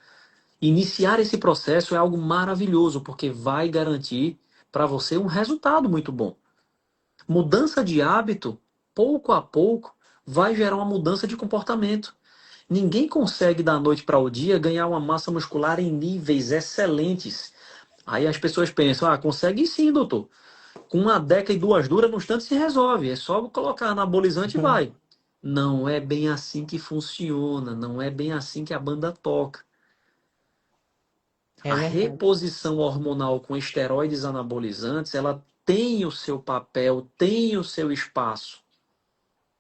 Iniciar esse processo é algo maravilhoso, porque vai garantir para você um resultado muito bom. Mudança de hábito, pouco a pouco, vai gerar uma mudança de comportamento. Ninguém consegue da noite para o dia ganhar uma massa muscular em níveis excelentes. Aí as pessoas pensam, consegue sim, doutor. Com uma deca e duas duras, no instante se resolve. É só colocar anabolizante e vai. Não é bem assim que funciona. Não é bem assim que a banda toca. É A verdade. reposição hormonal com esteroides anabolizantes, ela tem o seu papel, tem o seu espaço.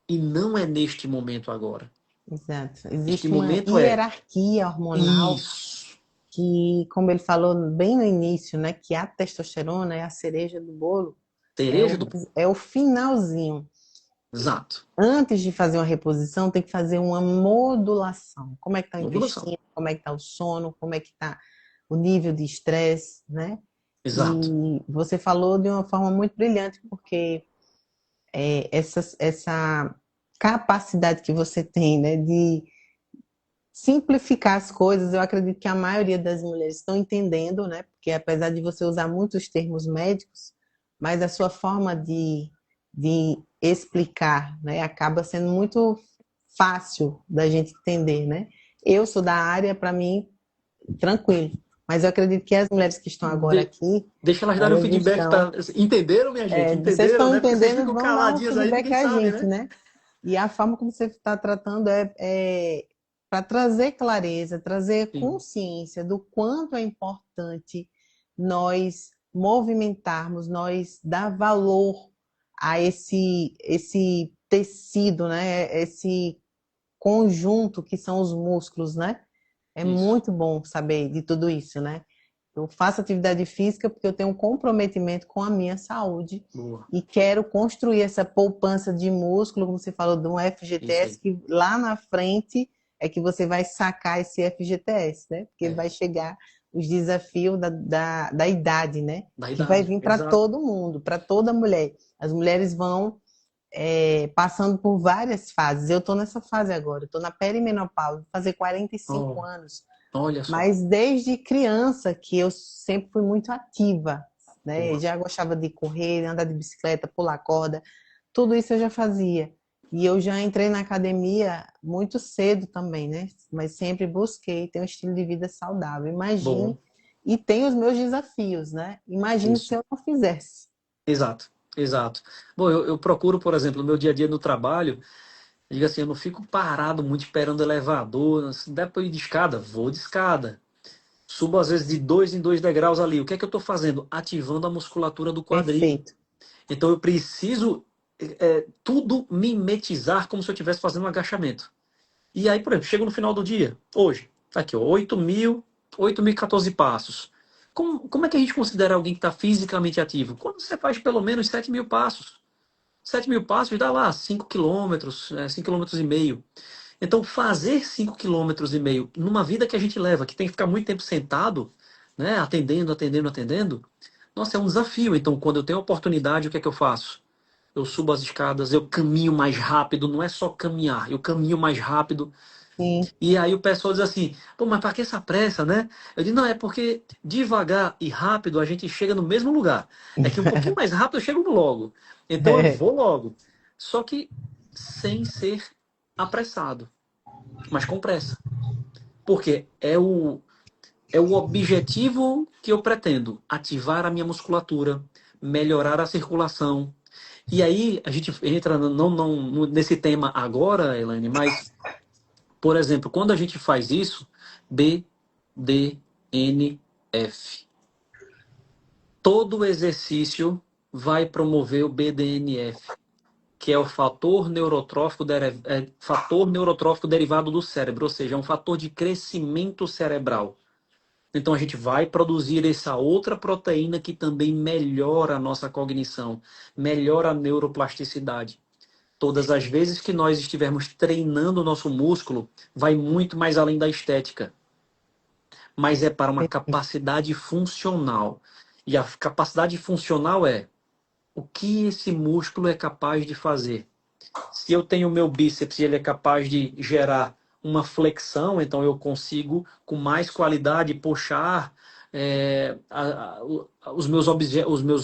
E não é neste momento agora. Exato. Este Existe uma momento é hierarquia hormonal isso. que, como ele falou bem no início, né, que a testosterona é a cereja do bolo, é Cereja o, do... é o finalzinho. Exato. Antes de fazer uma reposição, tem que fazer uma modulação. Como é que está o Modulação. intestino, como é que está o sono, como é que está o nível de estresse, né? Exato. E você falou de uma forma muito brilhante, porque essa capacidade que você tem, né, de simplificar as coisas, eu acredito que a maioria das mulheres estão entendendo, né? Porque apesar de você usar muitos termos médicos, mas a sua forma de explicar, né, acaba sendo muito fácil da gente entender, né? Eu sou da área, para mim, tranquilo. Mas eu acredito que as mulheres que estão agora De- aqui, Deixa elas darem um elas feedback estão, para. Entenderam, minha gente? vocês Entenderam, estão né? Porque vocês entendendo, ficam vão dar um caladinhas aí, feedback ninguém a sabe, gente, né? né? E a forma como você está tratando é para trazer clareza, trazer Sim. consciência do quanto é importante nós movimentarmos, nós dar valor a esse tecido, né? Esse conjunto que são os músculos, né? É Isso. muito bom saber de tudo isso, né? Eu faço atividade física porque eu tenho um comprometimento com a minha saúde Boa. e quero construir essa poupança de músculo, como você falou, de um Isso FGTS, aí. que lá na frente é que você vai sacar esse FGTS, né? Porque É. vai chegar os desafios da idade, né? Da Que vai idade. vir para Exato. todo mundo, para toda mulher. As mulheres vão passando por várias fases. Eu estou nessa fase agora, estou na perimenopausa, vou fazer 45 Oh, anos. olha só. Mas desde criança que eu sempre fui muito ativa, né? Eu Boa. já gostava de correr, andar de bicicleta, pular corda, tudo isso eu já fazia. E eu já entrei na academia muito cedo também, né? Mas sempre busquei ter um estilo de vida saudável. Imagine, Bom. e tem os meus desafios, né? Imagine se Isso. eu não fizesse. Exato. Exato. Bom, eu procuro, por exemplo, no meu dia a dia no trabalho, eu digo assim, eu não fico parado muito esperando elevador. Se der para ir de escada, vou de escada. Subo às vezes de 2 em 2 degraus ali. O que é que eu estou fazendo? Ativando a musculatura do quadril. Perfeito. Então eu preciso tudo mimetizar como se eu estivesse fazendo um agachamento. E aí, por exemplo, chego no final do dia, hoje, tá aqui, ó, 8.014 passos. Como é que a gente considera alguém que está fisicamente ativo? Quando você faz pelo menos 7.000 passos. 7.000 passos dá lá 5 quilômetros, 5,5 km. Então, fazer 5,5 km numa vida que a gente leva, que tem que ficar muito tempo sentado, né, atendendo, atendendo, atendendo, nossa, é um desafio. Então, quando eu tenho a oportunidade, o que é que eu faço? Eu subo as escadas, eu caminho mais rápido, não é só caminhar, eu caminho mais rápido. Sim. E aí o pessoal diz assim, pô, mas para que essa pressa, né? Eu digo, não, é porque devagar e rápido a gente chega no mesmo lugar. É que um pouquinho mais rápido eu chego logo. Então eu vou logo. Só que sem ser apressado, mas com pressa. Porque é o objetivo que eu pretendo, ativar a minha musculatura, melhorar a circulação. E aí a gente entra não nesse tema agora, Elaine, mas, por exemplo, quando a gente faz isso, BDNF. Todo exercício vai promover o BDNF, que é o fator neurotrófico derivado do cérebro, ou seja, é um fator de crescimento cerebral. Então a gente vai produzir essa outra proteína que também melhora a nossa cognição, melhora a neuroplasticidade. Todas as vezes que nós estivermos treinando o nosso músculo, vai muito mais além da estética, mas é para uma capacidade funcional. E a capacidade funcional é o que esse músculo é capaz de fazer. Se eu tenho o meu bíceps e ele é capaz de gerar uma flexão, então eu consigo, com mais qualidade, puxar os meus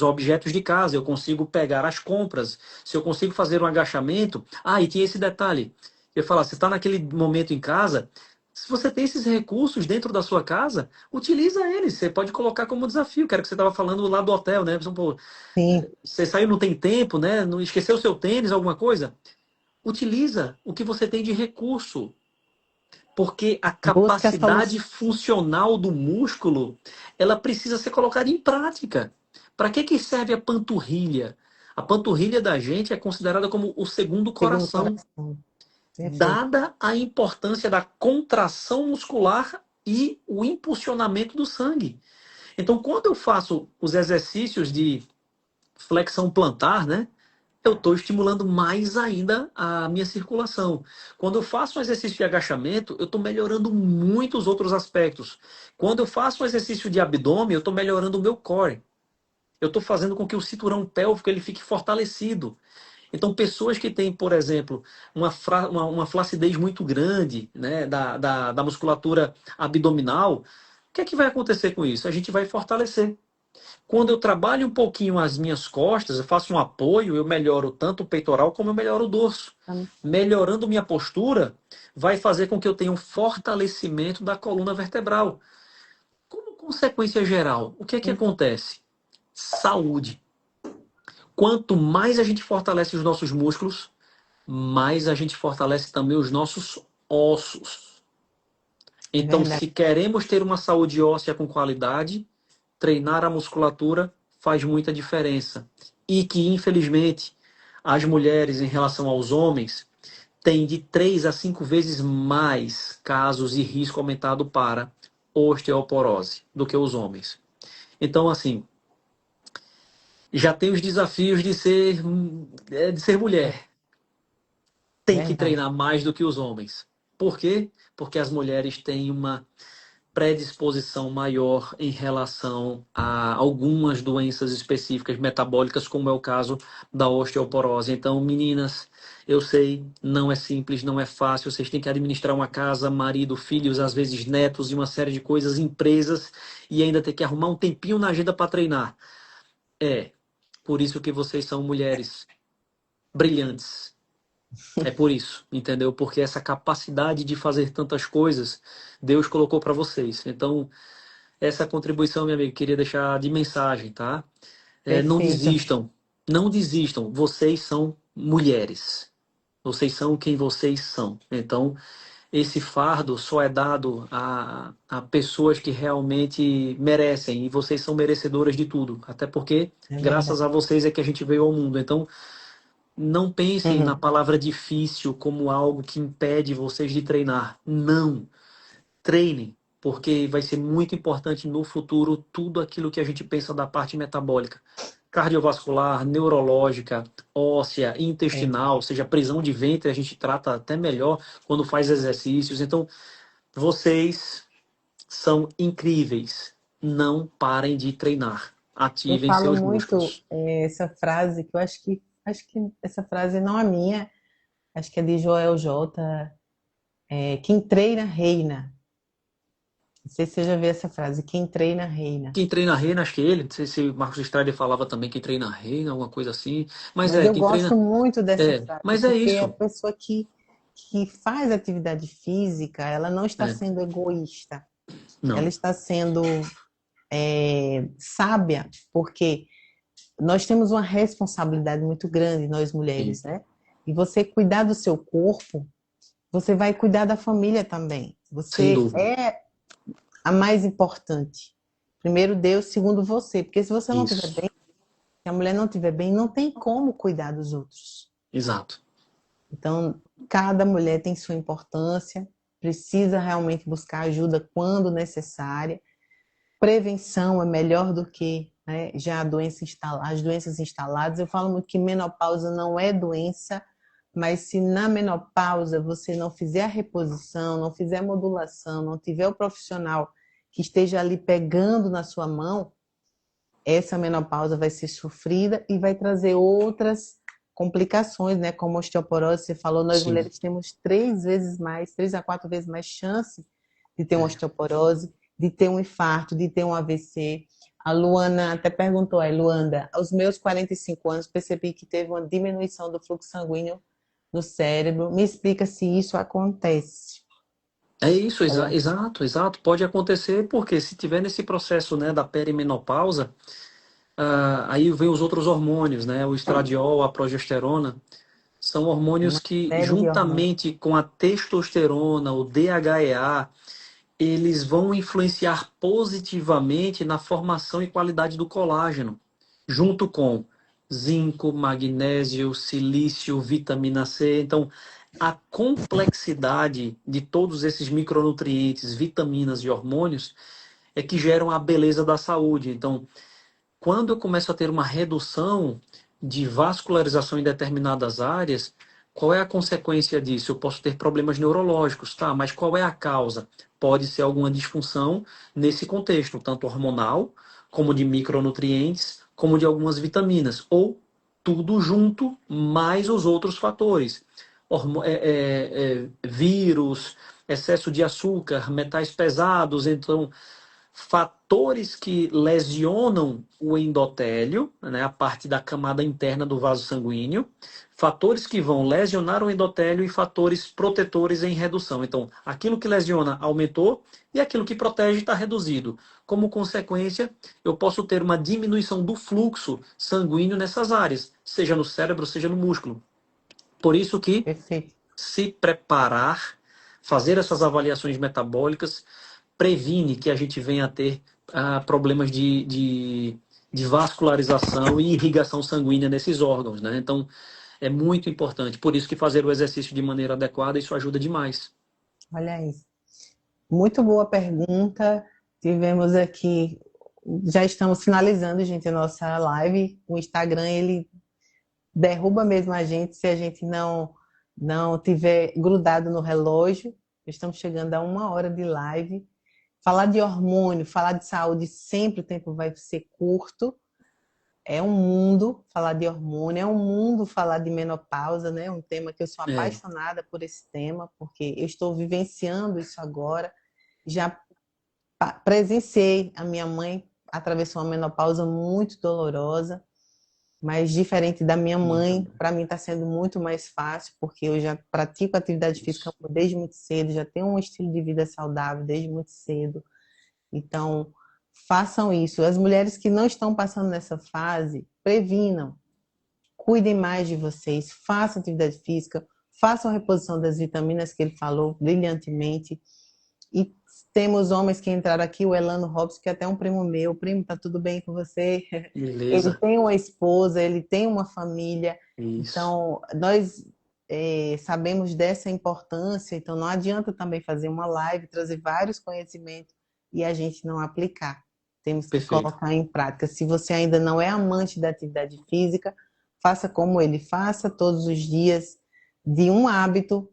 objetos de casa, eu consigo pegar as compras. Se eu consigo fazer um agachamento... Ah, e tinha esse detalhe. Eu falar, você está naquele momento em casa, se você tem esses recursos dentro da sua casa, utiliza eles. Você pode colocar como desafio, que era o que você estava falando lá do hotel, né? Pô, Sim, você saiu, não tem tempo, né? Não esqueceu o seu tênis, alguma coisa? Utiliza o que você tem de recurso, porque a busca a capacidade solução. funcional do músculo, ela precisa ser colocada em prática. Para que serve a panturrilha? A panturrilha da gente é considerada como o segundo Segundo o coração, coração. Perfeito. dada a importância da contração muscular e o impulsionamento do sangue. Então, quando eu faço os exercícios de flexão plantar, né? Eu estou estimulando mais ainda a minha circulação. Quando eu faço um exercício de agachamento, eu estou melhorando muitos outros aspectos. Quando eu faço um exercício de abdômen, eu estou melhorando o meu core. Eu estou fazendo com que o cinturão pélvico ele fique fortalecido. Então, pessoas que têm, por exemplo, uma flacidez muito grande, né, da musculatura abdominal, o que é que vai acontecer com isso? A gente vai fortalecer. Quando eu trabalho um pouquinho as minhas costas, eu faço um apoio, eu melhoro tanto o peitoral como eu melhoro o dorso. Melhorando minha postura, vai fazer com que eu tenha um fortalecimento da coluna vertebral. Como consequência geral, o que é que acontece? Saúde. Quanto mais a gente fortalece os nossos músculos, mais a gente fortalece também os nossos ossos. É Então, verdade. se queremos ter uma saúde óssea com qualidade, treinar a musculatura faz muita diferença. E que, infelizmente, as mulheres, em relação aos homens, têm de 3 a 5 vezes mais casos e risco aumentado para osteoporose do que os homens. Então, assim, já tem os desafios de ser mulher. Tem que Verdade. treinar mais do que os homens. Por quê? Porque as mulheres têm uma predisposição maior em relação a algumas doenças específicas metabólicas, como é o caso da osteoporose. Então, meninas, eu sei, não é simples, não é fácil. Vocês têm que administrar uma casa, marido, filhos, às vezes netos e uma série de coisas, empresas, e ainda ter que arrumar um tempinho na agenda para treinar. É, por isso que vocês são mulheres brilhantes. É por isso, entendeu? Porque essa capacidade de fazer tantas coisas, Deus colocou para vocês. Então, essa contribuição, meu amigo, queria deixar de mensagem, tá? Não Perfeito. desistam, não desistam. Vocês são mulheres. Vocês são quem vocês são. Então, esse fardo só é dado a pessoas que realmente merecem. E vocês são merecedoras de tudo. Até porque, É graças verdade. a vocês, é que a gente veio ao mundo. Então, não pensem na Uhum. palavra difícil como algo que impede vocês de treinar. Não. Treinem, porque vai ser muito importante no futuro tudo aquilo que a gente pensa da parte metabólica. Cardiovascular, neurológica, óssea, É. intestinal, ou seja, prisão de ventre, a gente trata até melhor quando faz exercícios. Então, vocês são incríveis. Não parem de treinar. Eu Ativem falo seus muito músculos. essa frase, que eu acho que essa frase não é minha, acho que é de Joel J. Quem treina, reina. Não sei se você já viu essa frase, quem treina, reina. Quem treina reina, acho que é ele. Não sei se Marcos Strider falava também quem treina reina, alguma coisa assim. Mas Mas eu quem gosto treina. muito dessa frase, Mas é porque a isso. pessoa que faz atividade física, ela não está É, sendo egoísta, ela não. está sendo sábia, porque nós temos uma responsabilidade muito grande, nós Sim, mulheres, né? E você cuidar do seu corpo, você vai cuidar da família também. sem Você dúvida. é a mais importante. Primeiro Deus, segundo você. Porque se você não estiver Isso, bem, se a mulher não estiver bem, não tem como cuidar dos outros. exato. Então, cada mulher tem sua importância, precisa realmente buscar ajuda quando necessária. Prevenção é melhor do que, né, já a doença as doenças instaladas. Eu falo muito que menopausa não é doença, mas se na menopausa você não fizer a reposição, não fizer a modulação, não tiver o profissional que esteja ali pegando na sua mão, essa menopausa vai ser sofrida e vai trazer outras complicações, né? Como osteoporose, você falou, nós Sim, mulheres temos 3 vezes mais, 3 a 4 vezes mais chance de ter uma é. osteoporose, de ter um infarto, de ter um AVC. A Luana até perguntou aí, Luanda, aos meus 45 anos percebi que teve uma diminuição do fluxo sanguíneo no cérebro. Me explica se isso acontece. É isso, Ela exato, exato. Pode acontecer porque se tiver nesse processo, né, da perimenopausa, aí vem os outros hormônios, né, o estradiol, a progesterona, são hormônios uma que, série de hormônios. juntamente com a testosterona, o DHEA, eles vão influenciar positivamente na formação e qualidade do colágeno, junto com zinco, magnésio, silício, vitamina C. Então, a complexidade de todos esses micronutrientes, vitaminas e hormônios é que geram a beleza da saúde. Então, quando eu começo a ter uma redução de vascularização em determinadas áreas, qual é a consequência disso? Eu posso ter problemas neurológicos, tá? Mas qual é a causa? Pode ser alguma disfunção nesse contexto, tanto hormonal, como de micronutrientes, como de algumas vitaminas, ou tudo junto, mais os outros fatores. Vírus, excesso de açúcar, metais pesados, então fatores que lesionam o endotélio, né, a parte da camada interna do vaso sanguíneo, fatores que vão lesionar o endotélio e fatores protetores em redução. Então, aquilo que lesiona aumentou e aquilo que protege está reduzido. Como consequência, eu posso ter uma diminuição do fluxo sanguíneo nessas áreas, seja no cérebro, seja no músculo. Por isso que Perfeito. se preparar, fazer essas avaliações metabólicas, previne que a gente venha a ter problemas de vascularização e irrigação sanguínea nesses órgãos, né? Então, é muito importante. Por isso que fazer o exercício de maneira adequada, isso ajuda demais. Olha isso. Muito boa pergunta. Tivemos aqui, já estamos finalizando, gente, a nossa live. O Instagram, ele derruba mesmo a gente se a gente não tiver grudado no relógio. Estamos chegando a 1 hora de live. Falar de hormônio, falar de saúde, sempre o tempo vai ser curto. É um mundo falar de hormônio, é um mundo falar de menopausa, né? Um tema que eu sou É, apaixonada por esse tema, porque eu estou vivenciando isso agora. Já presenciei, a minha mãe atravessou uma menopausa muito dolorosa, mas diferente da minha mãe, para mim está sendo muito mais fácil, porque eu já pratico atividade física isso. desde muito cedo, já tenho um estilo de vida saudável desde muito cedo. Então, façam isso. As mulheres que não estão passando nessa fase, previnam, cuidem mais de vocês, façam atividade física, façam a reposição das vitaminas que ele falou brilhantemente. E temos homens que entraram aqui, o Elano Robson, que é até um primo meu. Primo, tá tudo bem com você? Ele Beleza. tem uma esposa, ele tem uma família. Isso. Então, nós sabemos dessa importância. Então, não adianta também fazer uma live, trazer vários conhecimentos e a gente não aplicar. Temos que Perfeito. colocar em prática. Se você ainda não é amante da atividade física, faça como ele, faça todos os dias de um hábito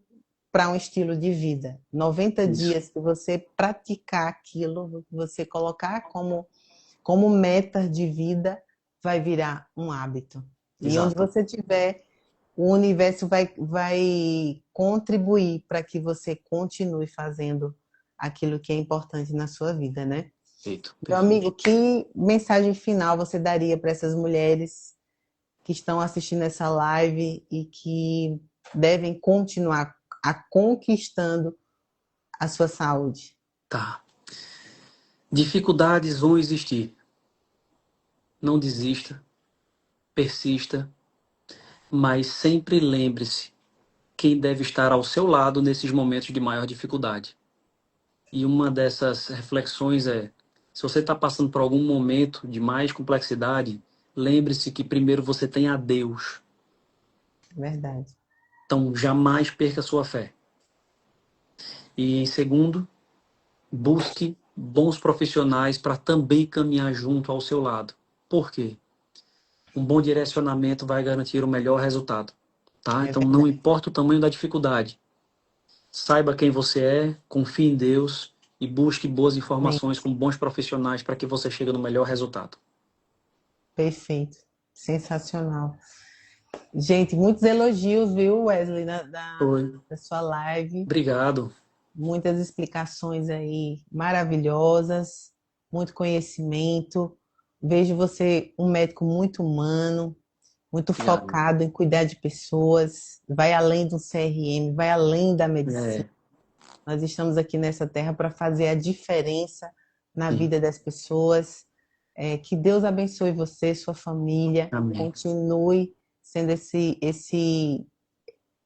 para um estilo de vida. 90 Isso. dias que você praticar aquilo, você colocar como meta de vida, vai virar um hábito. E onde Exato. você estiver, o universo vai contribuir para que você continue fazendo aquilo que é importante na sua vida, né? Perfeito. Meu amigo, Perfeito. que mensagem final você daria para essas mulheres que estão assistindo essa live e que devem continuar a conquistando a sua saúde? Tá. Dificuldades vão existir. Não desista. persista, mas sempre lembre-se quem deve estar ao seu lado nesses momentos de maior dificuldade. E uma dessas reflexões é: se você está passando por algum momento de mais complexidade, lembre-se que primeiro você tem a Deus. Verdade. Então, jamais perca a sua fé. E em segundo, busque bons profissionais para também caminhar junto ao seu lado. Por quê? Um bom direcionamento vai garantir o melhor resultado. Tá? É Então, não verdade. importa o tamanho da dificuldade. Saiba quem você é, confie em Deus e busque boas Amém. informações com bons profissionais para que você chegue no melhor resultado. Perfeito. Sensacional. Gente, muitos elogios, viu, Wesley, Oi. da sua live. Obrigado. Muitas explicações aí maravilhosas, muito conhecimento. Vejo você um médico muito humano, muito Obrigado. focado em cuidar de pessoas, vai além do CRM, vai além da medicina. É, Nós estamos aqui nessa terra para fazer a diferença na sim. vida das pessoas. Que Deus abençoe você, sua família, Amém. continue sendo esse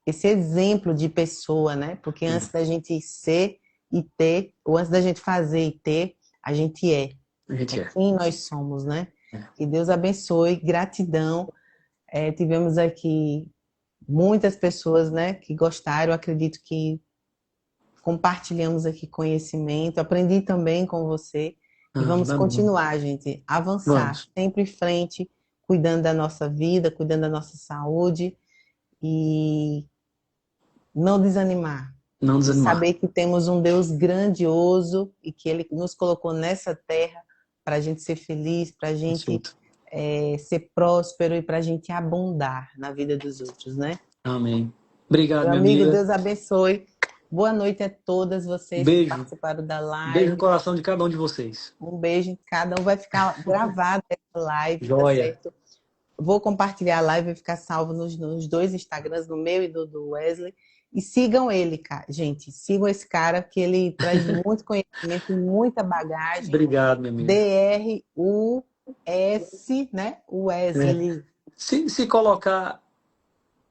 exemplo de pessoa, né? Porque É, antes da gente ser e ter, ou antes da gente fazer e ter, a gente é. a É gente é. quem nós somos, né? É. Que Deus abençoe, gratidão. Tivemos aqui muitas pessoas, né, que gostaram. Acredito que compartilhamos aqui conhecimento. Aprendi também com você. E Ah, vamos tá bom. continuar, gente, avançar, Vamos. sempre em frente, cuidando da nossa vida, cuidando da nossa saúde e não desanimar. Não E desanimar. saber que temos um Deus grandioso e que Ele nos colocou nessa terra para a gente ser feliz, para a gente Perfeito. ser próspero e para a gente abundar na vida dos outros, né? Amém. Obrigado, Meu minha amigo, amiga. Deus abençoe. Boa noite a todas vocês que Beijo. participaram da Beijo no live. coração de cada um de vocês. Um beijo. Cada um vai ficar gravado essa live, tá Joia. certo? Vou compartilhar a live, vai ficar salvo nos dois Instagrams, no meu e do Wesley. E sigam ele, cara. Gente, sigam esse cara, que ele traz muito conhecimento e muita bagagem. Obrigado, minha amiga. DRUS, né? É. Wesley. Se colocar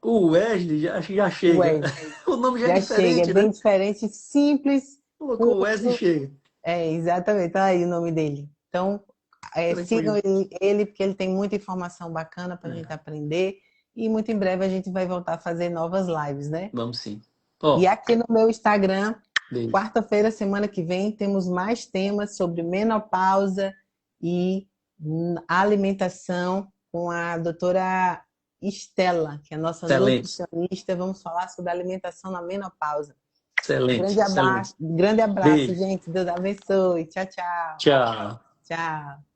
o Wesley, já chega. Wesley. O nome já é Já chega, é diferente, né? bem diferente, simples, Colocou o Wesley, curto. chega. Exatamente, tá aí o nome dele. Então, sigam Tranquilo. ele, porque ele tem muita informação bacana para a gente É. aprender. E muito em breve a gente vai voltar a fazer novas lives, né? Vamos sim. E Ó, aqui no meu Instagram, beijo. quarta-feira, semana que vem, temos mais temas sobre menopausa e alimentação com a doutora Estela, que é a nossa Excelente. nutricionista. Vamos falar sobre alimentação na menopausa. Excelente. Excelente. Grande abraço, Beijo. gente. Deus abençoe. Tchau, tchau. Tchau. Tchau.